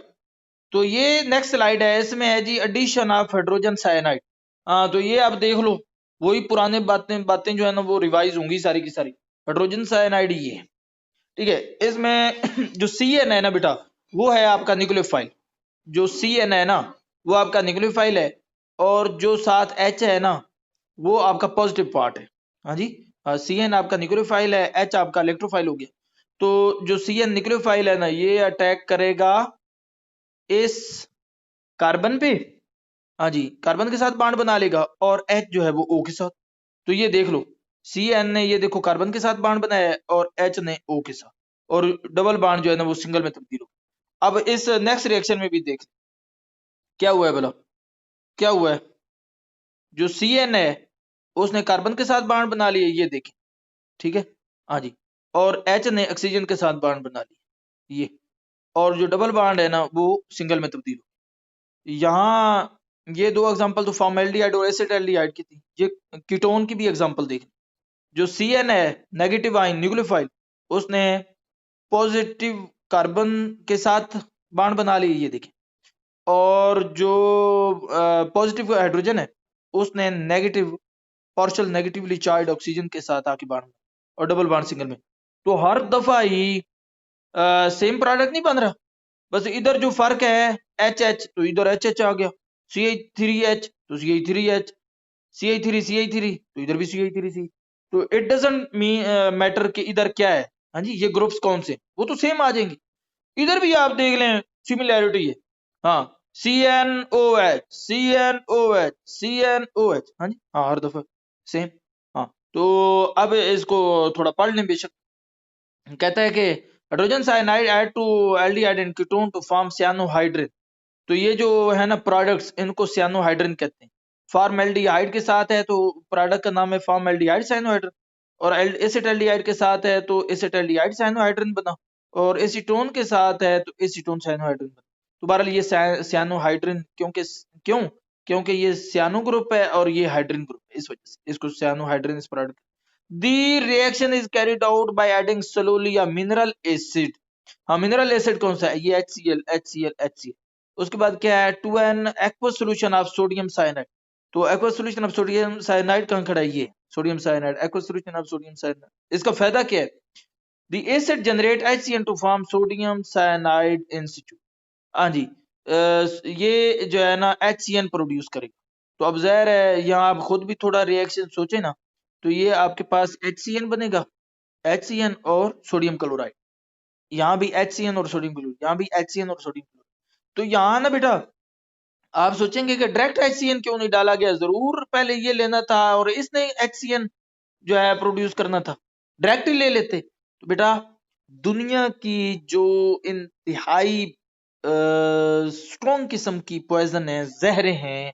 तो ये नेक्स्ट स्लाइड है, इसमें है जी एडिशन ऑफ हाइड्रोजन साइनाइड। हाँ, तो ये आप देख लो, वही पुराने बातें बातें जो है ना वो रिवाइज होंगी सारी की सारी। हाइड्रोजन साइनाइड ये है, ठीक है। इसमें जो सी एन है ना बेटा, वो है आपका न्यूक्लियोफाइल। जो सी एन है ना, वो आपका न्यूक्लियोफाइल है, और जो साथ एच है ना, वो आपका पॉजिटिव पार्ट है। हाँ जी, सी एन आपका न्यूक्लियोफाइल है, एच आपका इलेक्ट्रोफाइल हो गया। तो जो सी एन न्यूक्लियोफाइल है ना, ये अटैक करेगा इस कार्बन पे। हाँ जी, कार्बन के साथ बॉन्ड बना लेगा, और एच जो है वो ओ के साथ। तो ये देख लो, सी एन ने ये देखो कार्बन के साथ बॉन्ड बनाया है, और एच ने ओ के साथ, और डबल बॉन्ड जो है ना वो सिंगल में तब्दील हो। अब इस नेक्स्ट रिएक्शन में भी देख क्या हुआ है भला, क्या हुआ है। जो सी एन है उसने कार्बन के साथ बॉन्ड बना लिए, ये देखें, ठीक है। हाँ जी, और एच ने ऑक्सीजन के साथ बॉन्ड बना लिया, ये। और जो डबल बॉन्ड है ना वो सिंगल में तब्दील हो। यहाँ ये दो एग्जांपल तो फॉर्मेल्डिहाइड और एसिटाल्डिहाइड की थी, ये कीटोन की भी एग्जांपल देख। जो सी एन है, नेगेटिव आयन न्यूक्लियोफाइल, उसने पॉजिटिव कार्बन के साथ बॉन्ड बना ली, ये देखें। और जो पॉजिटिव हाइड्रोजन है, उसने negative partial negatively charge oxygen के साथ आके बॉन्ड, और डबल बॉन्ड सिंगल में। तो हर दफा ही सेम प्रोडक्ट नहीं बन रहा, बस इधर जो फर्क है एच एच, तो इधर एच एच आ गया। सी एच थ्री एच तो C H three H, C I three तो इधर भी सी आई थ्री सी। तो इट डजेंट मैटर कि इधर क्या है। हाँ जी, ये ग्रुप्स कौन से, वो तो सेम आ जाएंगे। इधर भी आप देख लें, सिमिलैरिटी है। हाँ, C N O H, C N O H, C N O H, हाँ जी, हाँ हर दफा सेम। हाँ, तो अब इसको थोड़ा पढ़ लें बेशक। कहता है कि hydrogen cyanide add to aldehyde and ketone to form cyanohydrin। तो ये जो है ना प्रोडक्ट्स, इनको cyanohydrin कहते हैं। फॉर्मल्डिहाइड के साथ है तो प्रोडक्ट का नाम है फॉर्मल्डिहाइड साइनोहाइड्रिन, और एसिटाल्डिहाइड के साथ है तो एसिटाल्डिहाइड साइनोहाइड्रिन बना, और एसीटोन के साथ है तो एसीटोन साइनोहाइड्रिन बना। तो बहरहाल ये cyanohydrin, क्यों क्योंकि ये cyano ग्रुप है और ये हाइड्रिन ग्रुप है, इस वजह से इसको cyanohydrin इस product. The reaction is carried out by adding slowly a mineral acid। हाँ, मिनरल एसिड कौन सा है, ये HCl, HCl, HCl। उसके बाद क्या है, to an aqueous solution of sodium cyanide. तो aqueous solution of sodium cyanide कहाँ खड़ा है, ये sodium cyanide, aqueous solution of sodium cyanide. इसका फायदा क्या है, the acid generate HCl to form sodium cyanide in situ. हाँ जी, ये जो है ना HCl प्रोड्यूस करेगा। तो अब ज़ाहिर है यहाँ आप खुद भी थोड़ा रिएक्शन सोचे ना, तो ये आपके पास HCl बनेगा, HCl और सोडियम क्लोराइड। यहाँ भी HCl और सोडियम क्लोराइड, यहाँ भी HCl और सोडियम क्लोराइड। तो यहाँ ना बेटा आप सोचेंगे कि डायरेक्ट HCl क्यों नहीं डाला गया, जरूर पहले ये लेना था और इसने HCl जो है प्रोड्यूस करना था, डायरेक्ट ही ले लेते। तो बेटा दुनिया की जो इंतहाई स्ट्रॉन्ग किस्म की पॉइजन है, जहरें हैं,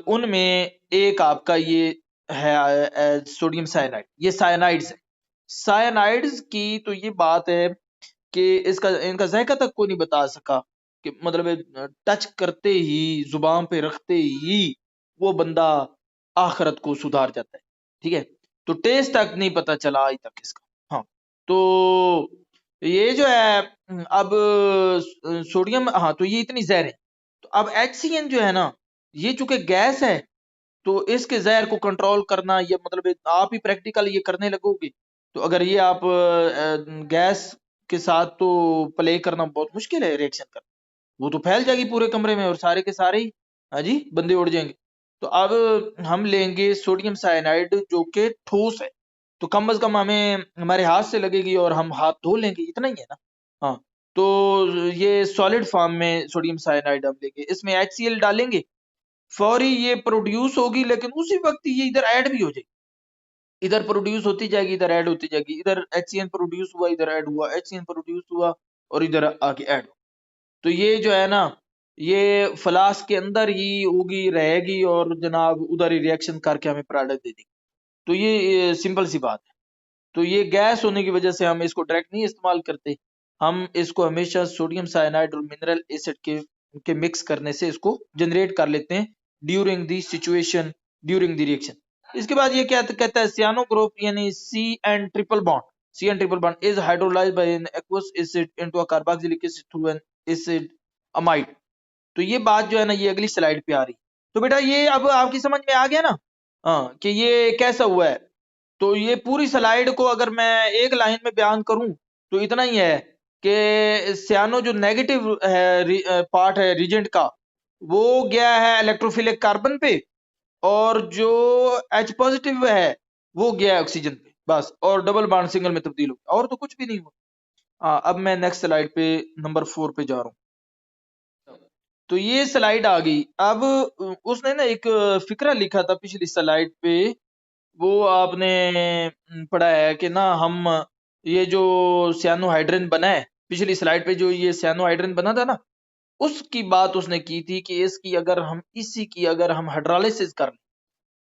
उनमें एक आपका ये है सोडियम साइनाइड। ये साइनाइड्स है, साइनाइड्स की तो ये बात है कि इसका इनका जायका तक कोई नहीं बता सका, कि मतलब टच करते ही, जुबान पे रखते ही वो बंदा आखिरत को सुधार जाता है। ठीक है, तो टेस्ट तक नहीं पता चला आज तक इसका। हाँ, तो ये जो है अब सोडियम, हाँ तो ये इतनी जहर है। तो अब HCl जो है ना, ये चूंकि गैस है, तो इसके जहर को कंट्रोल करना, ये मतलब आप ही प्रैक्टिकल ये करने लगोगे, तो अगर ये आप गैस के साथ तो प्ले करना बहुत मुश्किल है, रिएक्शन करना, वो तो फैल जाएगी पूरे कमरे में और सारे के सारे ही, हाँ जी, बंदे उड़ जाएंगे। तो अब हम लेंगे सोडियम साइनाइड जो कि ठोस है, तो कम से कम हमें हमारे हाथ से लगेगी और हम हाथ धो लेंगे, इतना ही है ना। हाँ, तो ये सॉलिड फॉर्म में सोडियम साइनाइड हम लेंगे, इसमें HCl डालेंगे, फौरी ये प्रोड्यूस होगी, लेकिन उसी वक्त ये इधर ऐड भी हो जाएगी। इधर प्रोड्यूस होती जाएगी, इधर ऐड होती जाएगी, इधर HCl प्रोड्यूस हुआ, इधर ऐड हुआ, HCl प्रोड्यूस हुआ और इधर आके ऐड हुआ। तो ये जो है ना, ये फ्लास्क के अंदर ही होगी, रहेगी और जनाब उधर ही रिएक्शन करके हमें प्रोडक्ट दे देगी। तो ये सिंपल सी बात है। तो ये गैस होने की वजह से हम इसको डायरेक्ट नहीं इस्तेमाल करते, हम इसको हमेशा सोडियम साइनाइड और मिनरल एसिड के मिक्स करने से इसको जनरेट कर लेते हैं during the situation, during the reaction. इसके बाद ये क्या कहता है, सियानो ग्रुप यानी C N triple bond is hydrolysed by an aqueous acid into a carboxylic acid through an acid amide. तो ये बात जो है ना, ये अगली स्लाइड पे आ रही। तो बेटा ये अब आपकी समझ में आ गया ना, हाँ, कि ये कैसा हुआ है। तो ये पूरी स्लाइड को अगर मैं एक लाइन में बयान करूं तो इतना ही है कि सियानो जो नेगेटिव है पार्ट है रिजेंट का, वो गया है इलेक्ट्रोफिलिक कार्बन पे, और जो H पॉजिटिव है वो गया है ऑक्सीजन पे, बस। और डबल बॉन्ड सिंगल में तब्दील हो गया, और तो कुछ भी नहीं हुआ। हाँ, अब मैं नेक्स्ट स्लाइड पे नंबर 4 पे जा रहा हूँ। तो ये स्लाइड आ गई। अब उसने ना एक फिक्रा लिखा था पिछली स्लाइड पे, वो आपने पढ़ा है कि ना, हम ये जो सियानोहाइड्रिन बना है, पिछली स्लाइड पे जो ये सियानोहाइड्रिन बना था ना, उसकी बात उसने की थी कि इसकी अगर हम इसी की अगर हम हाइड्रोलिसिस कर लें,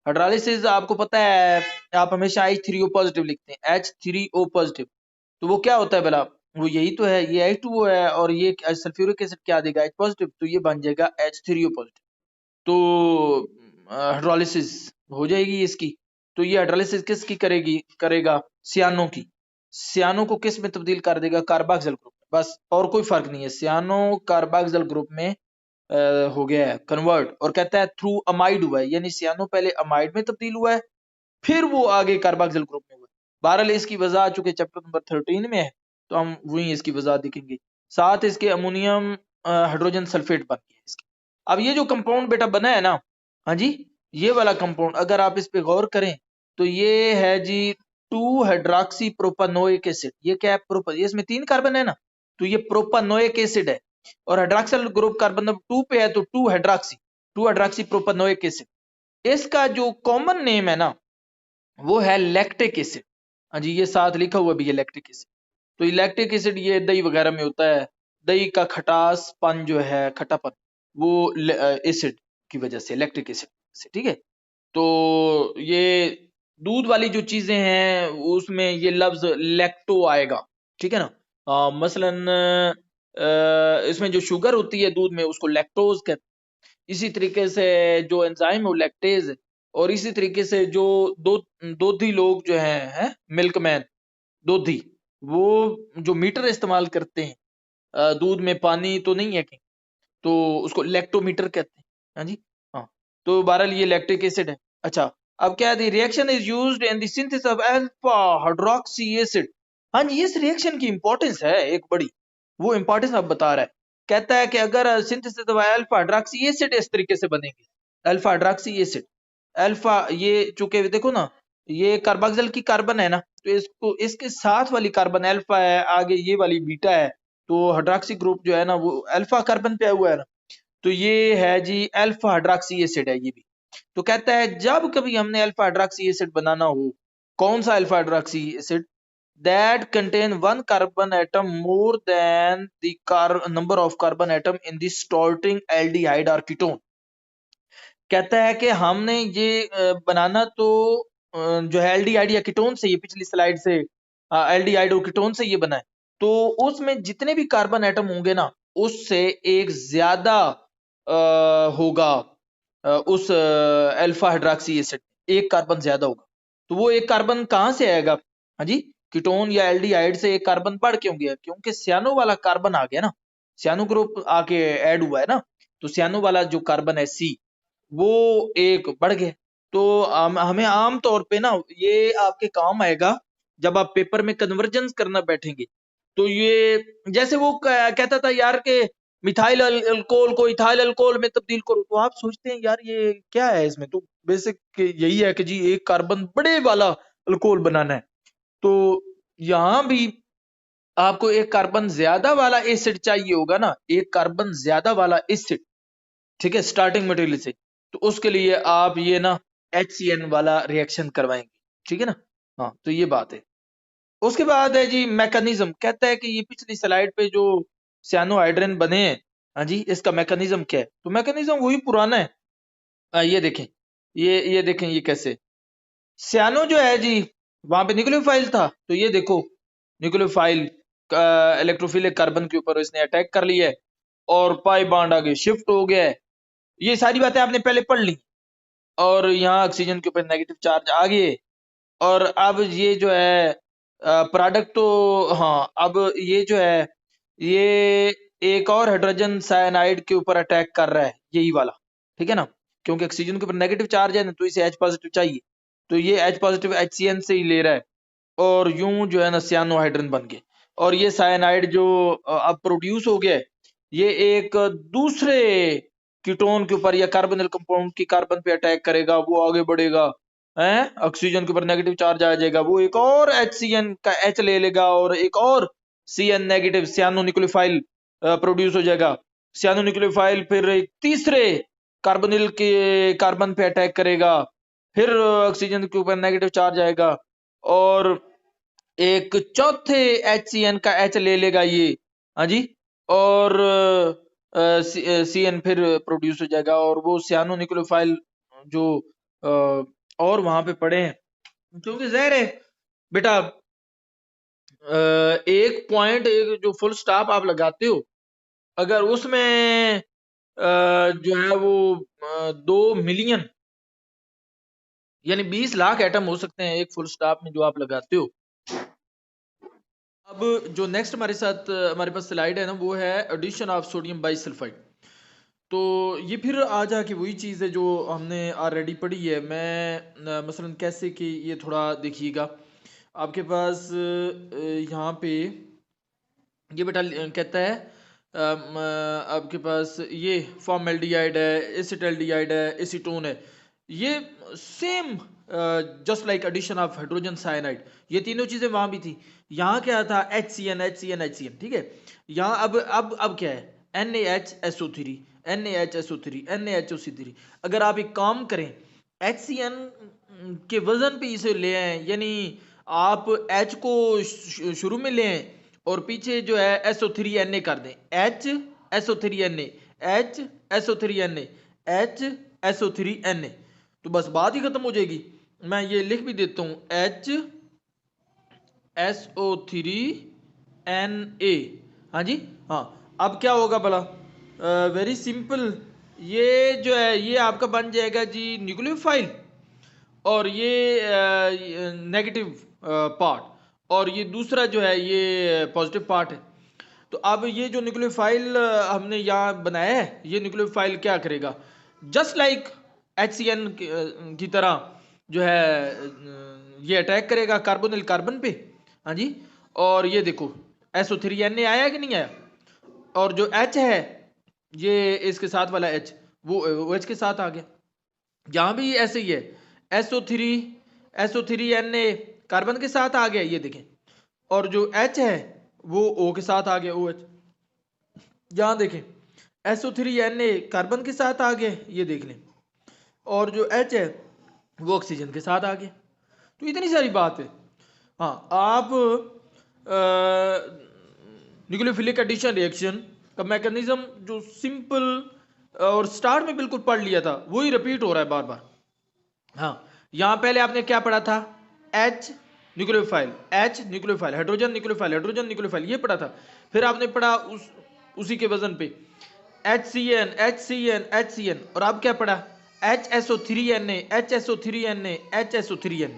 हाइड्रोलिसिस आपको पता है, आप हमेशा H3O पॉजिटिव लिखते हैं, H3O पॉजिटिव। तो वो क्या होता है भला, वो यही तो है, ये H2O है और ये सल्फ्यूरिक एसिड क्या देगा, H पॉजिटिव, तो ये बन जाएगा H3O पॉजिटिव। तो हाइड्रोलिसिस हो जाएगी इसकी। तो ये हाइड्रोलिसिस किसकी करेगा, सियानो की। सियानो को किस में तब्दील कर देगा, कार्बोक्सिल ग्रुप में, बस। और कोई फर्क नहीं है, सियानो कार्बोक्सिल ग्रुप में हो गया है कन्वर्ट। और कहता है थ्रू अमाइड हुआ है, यानी सियानो पहले अमाइड में तब्दील हुआ है, फिर वो आगे कार्बोक्सिल ग्रुप में हुआ है। बहरहाल इसकी वजह चूंकि चैप्टर नंबर 13 में है, तो हम वही इसकी वजह देखेंगे। साथ इसके अमोनियम हाइड्रोजन सल्फेट बन गया इसकी। अब ये जो कंपाउंड बेटा बना है ना, हाँ जी, ये वाला कंपाउंड अगर आप इस पे गौर करें तो ये है जी 2 हाइड्रोक्सी प्रोपानोइक एसिड। ये क्या है, ये इसमें 3 कार्बन है ना, तो ये प्रोपानोइक एसिड है। और हाइड्रोक्सिल ग्रुप कार्बन नंबर 2 पे है, तो 2 हाइड्रोक्सी प्रोपानोइक एसिड। इसका जो कॉमन नेम है ना, वो है लैक्टिक एसिड। हाँ जी, ये साथ लिखा हुआ भी है लैक्टिक एसिड। तो लैक्टिक एसिड ये दही वगैरह में होता है, दही का खटासपन जो है, खटापन, वो एसिड की वजह से, लैक्टिक एसिड से, ठीक है। तो ये दूध वाली जो चीजें हैं उसमें ये लफ्ज लैक्टो आएगा, ठीक है ना। मसलन इसमें जो शुगर होती है दूध में, उसको लैक्टोज कहते हैं। इसी तरीके से जो एंजाइम है वो लैक्टेज है। और इसी तरीके से जो दो दोधी लोग जो हैं मिल्कमैन, दोधी, वो जो मीटर इस्तेमाल करते हैं, दूध में पानी तो नहीं है कहीं, तो उसको लैक्टोमीटर कहते हैं। हाँ जी, हाँ। तो बहरहाल ये लैक्टिक एसिड है। अच्छा, अब क्या है, reaction is used in the synthesis of alpha hydroxy acid. हाँ जी, इस रिएक्शन की इंपॉर्टेंस है एक बड़ी, वो इंपॉर्टेंस अब बता रहा है। कहता है कि अगर synthesis of alpha hydroxy acid इस तरीके से बनेगी, अल्फा हाइड्रोक्सी एसिड, अल्फा ये चूंकि देखो ना, ये कार्बोक्सिल की कार्बन है ना, तो इसको इसके साथ वाली कार्बन अल्फा है, आगे ये वाली बीटा है, तो हाइड्रोक्सी ग्रुप जो है ना वो अल्फा कार्बन पे हुआ है ना, तो ये है जी अल्फा हाइड्रोक्सी एसिड है ये भी। तो कहता है जब कभी हमने अल्फा हाइड्रोक्सी एसिड बनाना हो, कौन सा alpha hydroxy acid, that contain one carbon atom more than the number of carbon atom in the starting aldehyde or ketone। कहता है कि हमने ये बनाना तो जो है एल्डिहाइड या कीटोन से, ये पिछली स्लाइड से एल्डिहाइड और कीटोन से ये बना है, तो उसमें जितने भी कार्बन एटम होंगे ना, उससे एक ज्यादा होगा उस अल्फा हाइड्रोक्सी एसिड, एक कार्बन ज्यादा होगा। तो वो एक कार्बन कहाँ से आएगा, हाँ जी, कीटोन या एल्डिहाइड से एक कार्बन बढ़ क्यों गया, क्योंकि सियानो वाला कार्बन आ गया ना, सियानो ग्रुप आके ऐड हुआ है ना, तो सियानो वाला जो कार्बन है सी, वो एक बढ़ गया। तो हमें आम तौर पे ना ये आपके काम आएगा जब आप पेपर में कन्वर्जेंस करना बैठेंगे। तो ये जैसे वो कहता था यार के मिथाइल अल्कोहल को इथाइल अल्कोहल में तब्दील करो, तो आप सोचते हैं यार ये क्या है इसमें, तो बेसिक यही है कि जी एक कार्बन बड़े वाला अल्कोहल बनाना है। तो यहाँ भी आपको एक कार्बन ज्यादा वाला एसिड चाहिए होगा ना, एक कार्बन ज्यादा वाला एसिड, ठीक है, स्टार्टिंग मटेरियल से, तो उसके लिए आप ये ना HCN वाला रिएक्शन करवाएंगे, ठीक है ना। हाँ, तो ये बात है। उसके बाद है जी मैकेनिज्म। कहता है कि ये पिछली स्लाइड पे जो सियानोहाइड्रिन बने हैं, हाँ जी, इसका मैकेनिज्म क्या है? तो मैकेनिज्म वही पुराना है। ये देखें, ये देखें, ये कैसे सियानो जो है जी, वहां पे न्यूक्लियोफाइल था, तो ये देखो न्यूक्लियोफाइल इलेक्ट्रोफिलिक कार्बन के ऊपर इसने अटैक कर लिया है और पाई बॉन्ड आगे शिफ्ट हो गया है। ये सारी बातें आपने पहले पढ़ ली। और यहाँ ऑक्सीजन के ऊपर नेगेटिव चार्ज आ गए और अब ये जो है प्रोडक्ट तो, हाँ, अब ये जो है ये एक और हाइड्रोजन साइनाइड के ऊपर अटैक कर रहा है, यही वाला, ठीक है ना, क्योंकि ऑक्सीजन के ऊपर नेगेटिव चार्ज है ना, तो इसे H पॉजिटिव चाहिए, तो ये H पॉजिटिव HCN से ही ले रहा है और यूं जो है ना सियानोहाइड्रन बन गए। और ये साइनाइड जो अब प्रोड्यूस हो गया है, ये एक दूसरे कीटोन के ऊपर या कार्बोनिल कंपाउंड की कार्बन पे अटैक करेगा, वो आगे बढ़ेगा, है, ऑक्सीजन के ऊपर नेगेटिव चार्ज आ जाएगा, वो एक और HCN का H ले लेगा और एक और CN नेगेटिव सियानो न्यूक्लियोफाइल प्रोड्यूस हो जाएगा। सियानो न्यूक्लियोफाइल फिर एक तीसरे कार्बोनिल के कार्बन पे अटैक करेगा, फिर ऑक्सीजन के ऊपर नेगेटिव चार्ज आएगा और एक चौथे HCN का H ले लेगा ये, हाँ जी, और CN फिर प्रोड्यूस हो जाएगा और वो सियानो न्यूक्लियोफाइल जो और वहां पे पड़े हैं, क्योंकि जहर है बेटा, एक पॉइंट, एक जो फुल स्टॉप आप लगाते हो, अगर उसमें जो है वो 2 मिलियन यानी 20 लाख एटम हो सकते हैं एक फुल स्टॉप में जो आप लगाते हो। अब जो नेक्स्ट हमारे साथ हमारे पास स्लाइड है ना, वो है एडिशन ऑफ सोडियम बाइसल्फाइड। तो ये फिर आ जाके वही चीज़ है जो हमने ऑलरेडी पढ़ी है। मैं मसलन कैसे कि ये थोड़ा देखिएगा, आपके पास यहाँ पे ये बेटा कहता है आपके पास ये फॉर्मेल्डिहाइड है, एसिटल्डिहाइड है, एसीटोन है, ये same just like addition of hydrogen cyanide, ये तीनों चीजें वहां भी थी। यहाँ क्या था, HCN HCN HCN, ठीक है। यहाँ अब क्या है, NaHSO3 NaHSO3 NaHSO3। अगर आप एक काम करें, HCN के वजन पे इसे ले आए, यानी आप H को शुरू में ले आए और पीछे जो है SO3Na कर दें, HSO3Na HSO3Na HSO3Na, तो बस बात ही खत्म हो जाएगी। मैं ये लिख भी देता हूं, HSO3Na, हाँ जी, हाँ। अब क्या होगा भला, वेरी सिंपल, ये जो है ये आपका बन जाएगा जी न्यूक्लियोफाइल और ये नेगेटिव पार्ट, और ये दूसरा जो है ये पॉजिटिव पार्ट है। तो अब ये जो न्यूक्लियोफाइल हमने यहाँ बनाया है, ये न्यूक्लियोफाइल क्या करेगा, जस्ट लाइक HCN की तरह जो है ये अटैक करेगा कार्बोनिल कार्बन पे, हाँ जी। और ये देखो SO3Na आया कि नहीं आया, और जो H है ये इसके साथ वाला H, वो H के साथ आ गया। यहाँ भी ऐसे ही है, SO3Na कार्बन के साथ आ गया, ये देखें, और जो H है वो O के साथ आ गया, OH। यहाँ देखें SO3Na कार्बन के साथ आ गया, ये देख लें, और जो H है वो ऑक्सीजन के साथ आ गया। तो इतनी सारी बात है। हाँ, आप न्यूक्लियोफिलिक एडिशन रिएक्शन का मैकेनिज्म जो सिंपल और स्टार्ट में बिल्कुल पढ़ लिया था, वही रिपीट हो रहा है बार बार। हाँ, यहाँ पहले आपने क्या पढ़ा था, H nucleophile, H nucleophile, hydrogen nucleophile, hydrogen nucleophile, ये पढ़ा था। फिर आपने पढ़ा उसी के वजन पे HCN HCN HCN, और अब क्या पढ़ा, HSO3Na HSO3Na HSO3Na,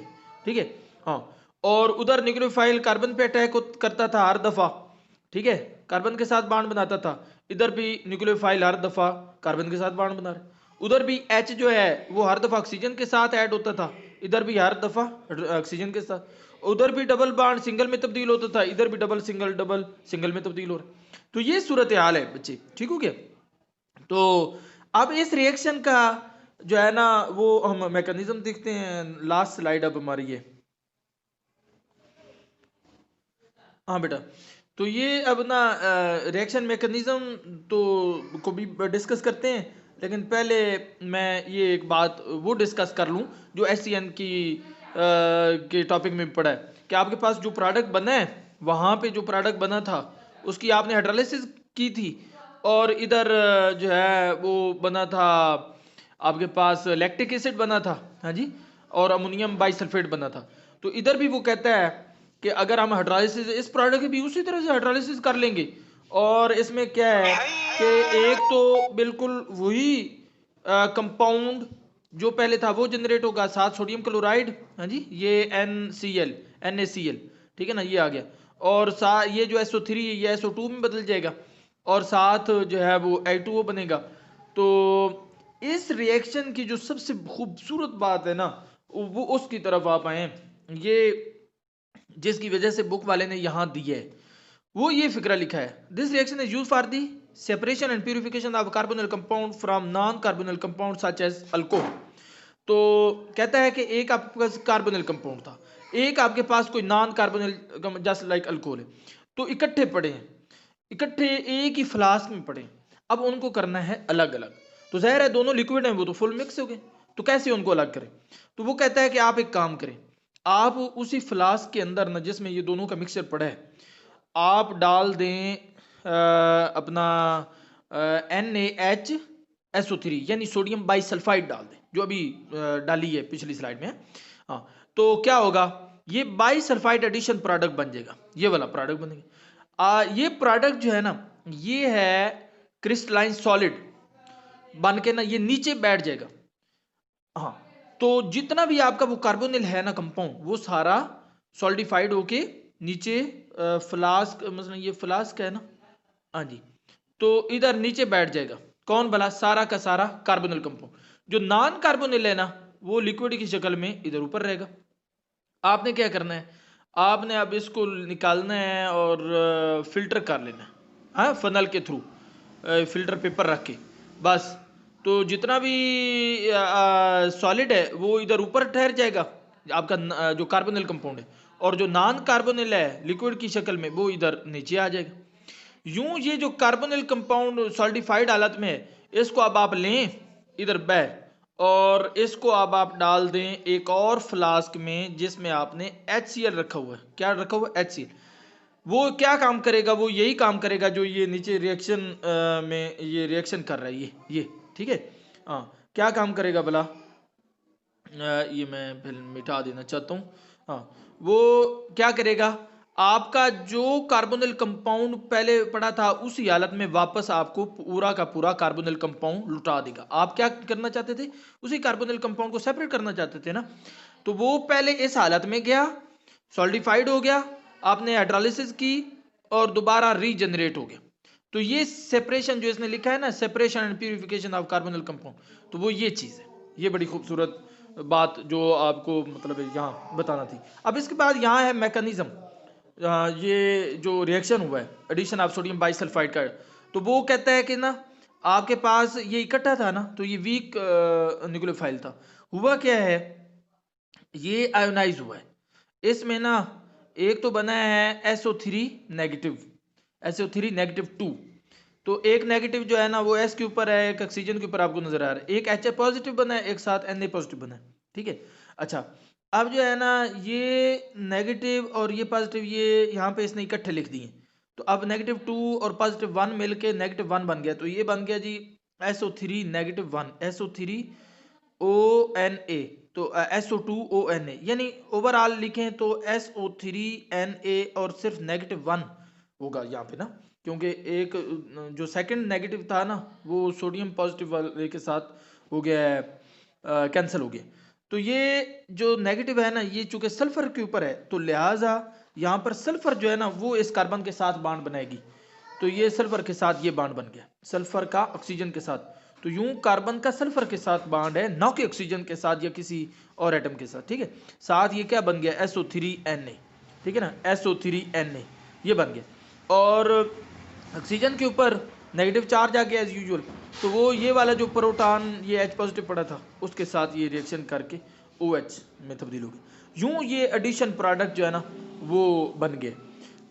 ठीक है। हाँ, और उधर न्यूक्लियोफाइल कार्बन पे अटैक करता था हर दफा, ठीक है, कार्बन के साथ बॉन्ड बनाता था। इधर भी न्यूक्लियोफाइल हर दफा कार्बन के साथ बॉन्ड बना रहे। उधर भी H जो है वो हर दफा ऑक्सीजन के साथ ऐड होता था, इधर भी हर दफा ऑक्सीजन के साथ। उधर भी डबल बॉन्ड सिंगल में तब्दील होता था, इधर भी डबल सिंगल में तब्दील हो रहा। तो ये सूरत हाल है बच्चे, ठीक हो गया। तो अब इस रिएक्शन का जो है ना वो हम मैकेनिज्म देखते हैं, लास्ट स्लाइड अब हमारी ये। हाँ बेटा, तो ये अब ना रिएक्शन मैकेनिज्म तो को भी डिस्कस करते हैं, लेकिन पहले मैं ये एक बात वो डिस्कस कर लूँ जो HCN की के टॉपिक में पढ़ा है, कि आपके पास जो प्रोडक्ट बना है, वहाँ पे जो प्रोडक्ट बना था उसकी आपने हाइड्रोलिसिस की थी, और इधर जो है वो बना था आपके पास लैक्टिक एसिड बना था, हाँ जी, और अमोनियम बाइसल्फेट बना था। तो इधर भी वो कहता है कि अगर हम हाइड्रोलिसिस इस प्रोडक्ट की भी उसी तरह से हाइड्रोलिसिस कर लेंगे, और इसमें क्या है कि एक तो बिल्कुल वही कंपाउंड जो पहले था वो जनरेट होगा, साथ सोडियम क्लोराइड, हाँ जी, ये NCl NaCl, ठीक है ना, ये आ गया, और ये जो SO3 ये SO2 में बदल जाएगा, और साथ जो है वो H2O बनेगा। तो इस रिएक्शन की जो सबसे खूबसूरत बात है ना, वो उसकी तरफ आप आए, ये जिसकी वजह से बुक वाले ने यहां दी है, वो ये फिक्रा लिखा है, this reaction is use for the separation and purification of carbonyl compound from non carbonyl compound such as alcohol. तो कहता है कि एक आपके पास कार्बोनिल कंपाउंड था, एक आपके पास कोई non carbonyl just like alcohol है, तो इकट्ठे पड़े हैं, इकट्ठे एक ही फ्लास्क में पड़े, अब उनको करना है अलग अलग। तो जाहिर है दोनों लिक्विड हैं, वो तो फुल मिक्स हो गए, तो कैसे उनको अलग करें? तो वो कहता है कि आप एक काम करें, आप उसी फ्लास्क के अंदर ना जिसमें ये दोनों का मिक्सचर पड़ा है, आप डाल दें अपना NaHSO3 यानी सोडियम बाइसल्फाइड डाल दें, जो अभी डाली है पिछली स्लाइड में। हाँ, तो क्या होगा, ये बाइसल्फाइड एडिशन प्रोडक्ट बन जाएगा, ये वाला प्रोडक्ट बनेगा। ये प्रोडक्ट जो है ना, ये है क्रिस्टलाइन सॉलिड बन के ना ये नीचे बैठ जाएगा। हाँ, तो जितना भी आपका वो कार्बोनिल है ना कंपाउंड, वो सारा सॉलिडिफाइड होके नीचे फ्लास्क, मतलब ये फ्लास्क है ना, हाँ जी, तो इधर नीचे बैठ जाएगा। कौन भला? सारा का सारा कार्बोनिल कंपाउंड। जो नॉन कार्बोनिल है ना, वो लिक्विड की शक्ल में इधर ऊपर रहेगा। आपने क्या करना है, आपने अब इसको निकालना है और फिल्टर कर लेना है, हाँ, फनल के थ्रू, फिल्टर पेपर रख के, बस। तो जितना भी सॉलिड है वो इधर ऊपर ठहर जाएगा, आपका जो कार्बोनिल कंपाउंड है, और जो नॉन कार्बोनिल है लिक्विड की शक्ल में, वो इधर नीचे आ जाएगा। यूं ये जो कार्बोनिल कंपाउंड सॉलिडिफाइड हालत में है, इसको अब आप लें इधर बैग, और इसको अब आप डाल दें एक और फ्लास्क में जिसमें आपने HCl रखा हुआ है। क्या रखा हुआ है? HCl। वो क्या काम करेगा? वो यही काम करेगा जो ये नीचे रिएक्शन में ये रिएक्शन कर रहा है, ये ठीक है। हाँ, क्या काम करेगा भला? ये मैं फिर मिटा देना चाहता हूँ। हाँ, वो क्या करेगा, आपका जो कार्बोनिल कंपाउंड पहले पड़ा था उसी हालत में वापस आपको पूरा का पूरा कार्बोनिल कंपाउंड लुटा देगा। आप क्या करना चाहते थे? उसी कार्बोनिल कंपाउंड को सेपरेट करना चाहते थे ना, तो वो पहले इस हालत में गया, सॉलिडिफाइड हो गया, आपने हाइड्रोलिसिस की और दोबारा रीजनरेट हो गया। तो ये सेपरेशन जो इसने लिखा है ना, separation and purification of carbonyl compound, तो वो ये चीज है। ये बड़ी खूबसूरत बात जो आपको मतलब यहाँ बताना थी। अब इसके बाद यहाँ है मैकेनिज्म, ये जो रिएक्शन हुआ है एडिशन ऑफ सोडियम बाइसल्फाइड का, तो वो कहता है कि ना आपके पास ये इकट्ठा था ना, तो ये वीक न्यूक्लियोफाइल था। हुआ क्या है, ये आयोनाइज हुआ है, इसमें ना एक तो बना है SO3 नेगेटिव, SO3 नेगेटिव 2, तो एक नेगेटिव जो है ना वो S के ऊपर है, एक ऑक्सीजन के ऊपर आपको नजर आ रहा है, एक H पॉजिटिव बना है, एक साथ Na पॉजिटिव बना है, ठीक है। अच्छा, अब जो है ना ये नेगेटिव और ये पॉजिटिव ये यहाँ पे इसने इकट्ठे लिख दिए, तो अब -2 और +1 मिलके -1 बन गया, तो ये बन गया जी SO3 -1 SO3 ONA, तो SO2 ONA, यानी ओवरऑल लिखें तो SO3Na और सिर्फ -1 होगा यहाँ पे ना, क्योंकि एक जो सेकंड नेगेटिव था ना वो सोडियम पॉजिटिव वाले के साथ हो गया है, कैंसिल हो गया। तो ये जो नेगेटिव है ना, ये चूंकि सल्फर के ऊपर है, तो लिहाजा यहाँ पर सल्फर जो है ना वो इस कार्बन के साथ बॉन्ड बनाएगी, तो ये सल्फर के साथ ये बॉन्ड बन गया, सल्फर का ऑक्सीजन के साथ। तो यूं कार्बन का सल्फर के साथ बॉन्ड है, ना कि ऑक्सीजन के साथ या किसी और एटम के साथ, ठीक है। साथ ये क्या बन गया? SO3Na, ठीक है ना, SO3Na ये बन गया, और ऑक्सीजन के ऊपर नेगेटिव चार्ज आ गया एज यूजुअल, तो वो ये वाला जो प्रोटॉन ये H पॉजिटिव पड़ा था उसके साथ ये रिएक्शन करके OH में तब्दील हो गया। यूं ये एडिशन प्रोडक्ट जो है ना वो बन गए।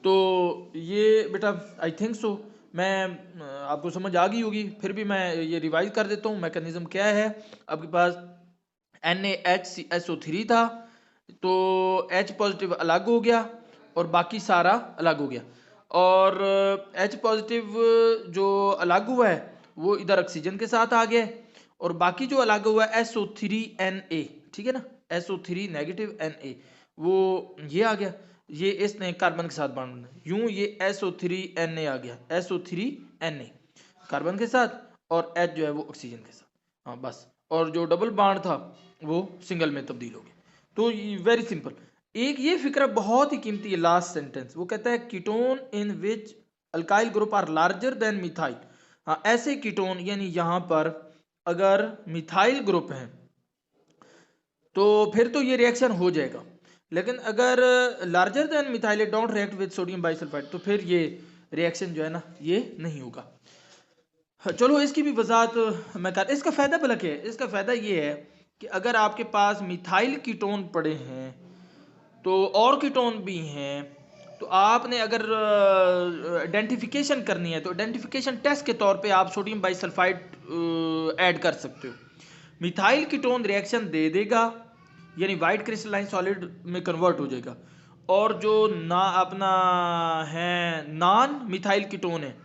तो ये बेटा आई थिंक सो मैं आपको समझ आ गई होगी, फिर भी मैं ये रिवाइज कर देता हूँ। मैकेनिज्म क्या है, आपके पास NaHSO3 था, तो H पॉजिटिव अलग हो गया और बाकी सारा अलग हो गया, और H पॉजिटिव जो अलग हुआ है वो इधर ऑक्सीजन के साथ आ गया है, और बाकी जो अलग हुआ है SO3Na, ठीक है ना, SO3 नेगेटिव Na, वो ये आ गया, ये इसने कार्बन के साथ बांधना, यूं ये SO3Na आ गया, SO3Na कार्बन के साथ, और H जो है वो ऑक्सीजन के साथ, हाँ बस, और जो डबल बॉन्ड था वो सिंगल में तब्दील हो गया। तो वेरी सिंपल। एक ये फिक्रा बहुत ही कीमती है, लास्ट सेंटेंस, वो कहता है ketone in which alkyl group are larger than methyl. हाँ, ऐसे कीटोन यानी यहां पर अगर मिथाइल ग्रुप है तो फिर तो ये रिएक्शन हो जाएगा, लेकिन अगर larger than methyl don't react with sodium bisulphide तो फिर ये रिएक्शन जो है ना ये नहीं होगा। चलो इसकी भी वजाहत मैं कर, इसका फायदा भला क्या है, इसका फायदा ये है कि अगर आपके पास मिथाइल कीटोन पड़े हैं तो और कीटोन भी हैं, तो आपने अगर आइडेंटिफिकेशन करनी है तो आइडेंटिफिकेशन टेस्ट के तौर पे आप सोडियम बाइसल्फाइड ऐड कर सकते हो। मिथाइल कीटोन रिएक्शन दे देगा, यानी वाइट क्रिस्टलाइन सॉलिड में कन्वर्ट हो जाएगा, और जो ना अपना है नॉन मिथाइल कीटोन है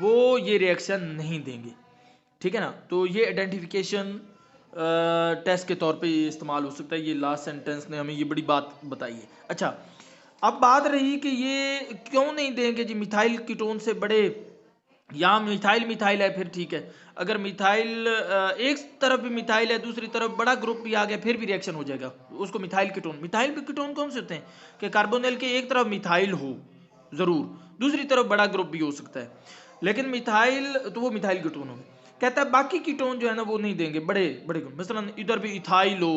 वो ये रिएक्शन नहीं देंगे, ठीक है ना। तो ये आइडेंटिफिकेशन टेस्ट के तौर पे ये इस्तेमाल हो सकता है। ये लास्ट सेंटेंस ने हमें ये बड़ी बात बताई है। अच्छा, अब बात रही कि ये क्यों नहीं देंगे जी मिथाइल कीटोन से बड़े, यहाँ मिथाइल मिथाइल है फिर ठीक है, अगर मिथाइल एक तरफ भी मिथाइल है दूसरी तरफ बड़ा ग्रुप भी आ गया फिर भी रिएक्शन हो जाएगा, उसको मिथाइल कीटोन, मिथाइल कीटोन कौन से होते हैं कि कार्बोनिल के एक तरफ मिथाइल हो जरूर, दूसरी तरफ बड़ा ग्रुप भी हो सकता है, लेकिन मिथाइल तो वो मिथाइल कीटोन हो। कहता है बाकी कीटोन जो है ना वो नहीं देंगे बड़े बड़े ग्रुप, मसलन इधर भी इथाइल हो,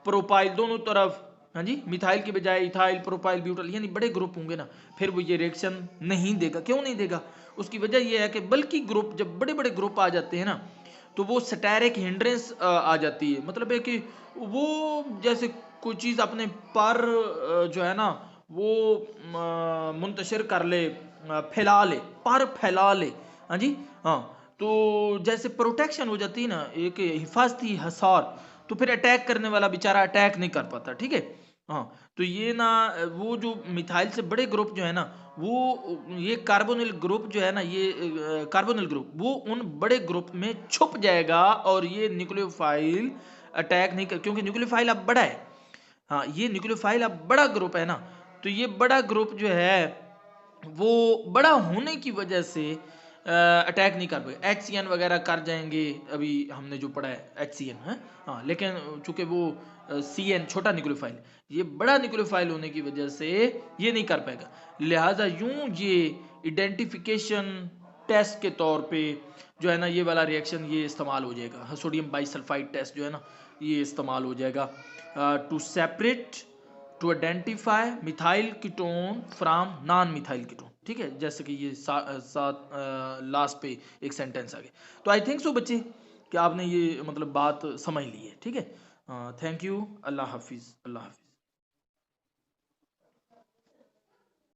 प्रोपाइल, दोनों तरफ, हाँ जी, मिथाइल के बजाय इथाइल प्रोपाइल ब्यूटाइल यानी बड़े ग्रुप होंगे ना, फिर वो ये रिएक्शन नहीं देगा। क्यों नहीं देगा? उसकी वजह यह है कि बल्कि ग्रुप, जब बड़े बड़े ग्रुप आ जाते हैं ना तो वो स्टेरिक हिंड्रेंस आ जाती है, मतलब है कि वो जैसे कोई चीज़ अपने पर जो है ना वो मुंतशिर कर ले, फैला ले, पर फैला ले, हाँ जी, हाँ, तो जैसे प्रोटेक्शन हो जाती है ना, एक हिफाजती हसार, तो फिर अटैक करने वाला बेचारा अटैक नहीं कर पाता, ठीक है। हाँ, तो ये ना वो जो मिथाइल से बड़े ग्रुप जो है ना वो ये कार्बोनिल ग्रुप जो है ना, ये कार्बोनिल ग्रुप वो उन बड़े ग्रुप में छुप जाएगा और ये न्यूक्लियोफाइल अटैक नहीं कर, क्योंकि न्यूक्लियोफाइल अब बड़ा है, हाँ ये न्यूक्लियोफाइल अब बड़ा ग्रुप है ना, तो ये बड़ा ग्रुप जो है वो बड़ा होने की वजह से अटैक नहीं कर पाएगा, HCN वगैरह कर जाएंगे, अभी हमने जो पढ़ा है HCN है, हाँ, लेकिन चूंकि वो CN छोटा न्यूक्लियोफाइल, ये बड़ा न्यूक्लियोफाइल होने की वजह से ये नहीं कर पाएगा, लिहाजा यूं ये आइडेंटिफिकेशन टेस्ट के तौर पे जो है ना ये वाला रिएक्शन ये इस्तेमाल हो जाएगा, सोडियम बाइसल्फाइड टेस्ट जो है ना ये इस्तेमाल हो जाएगा to separate, to identify methyl ketone from non methyl ketone, ठीक है, जैसे कि ये साथ लास्ट पे एक सेंटेंस आ गया। तो आई थिंक सो बच्चे कि आपने ये मतलब बात समझ ली है, ठीक है। थैंक यू, अल्लाह हाफिज़, अल्लाह हाफिज़।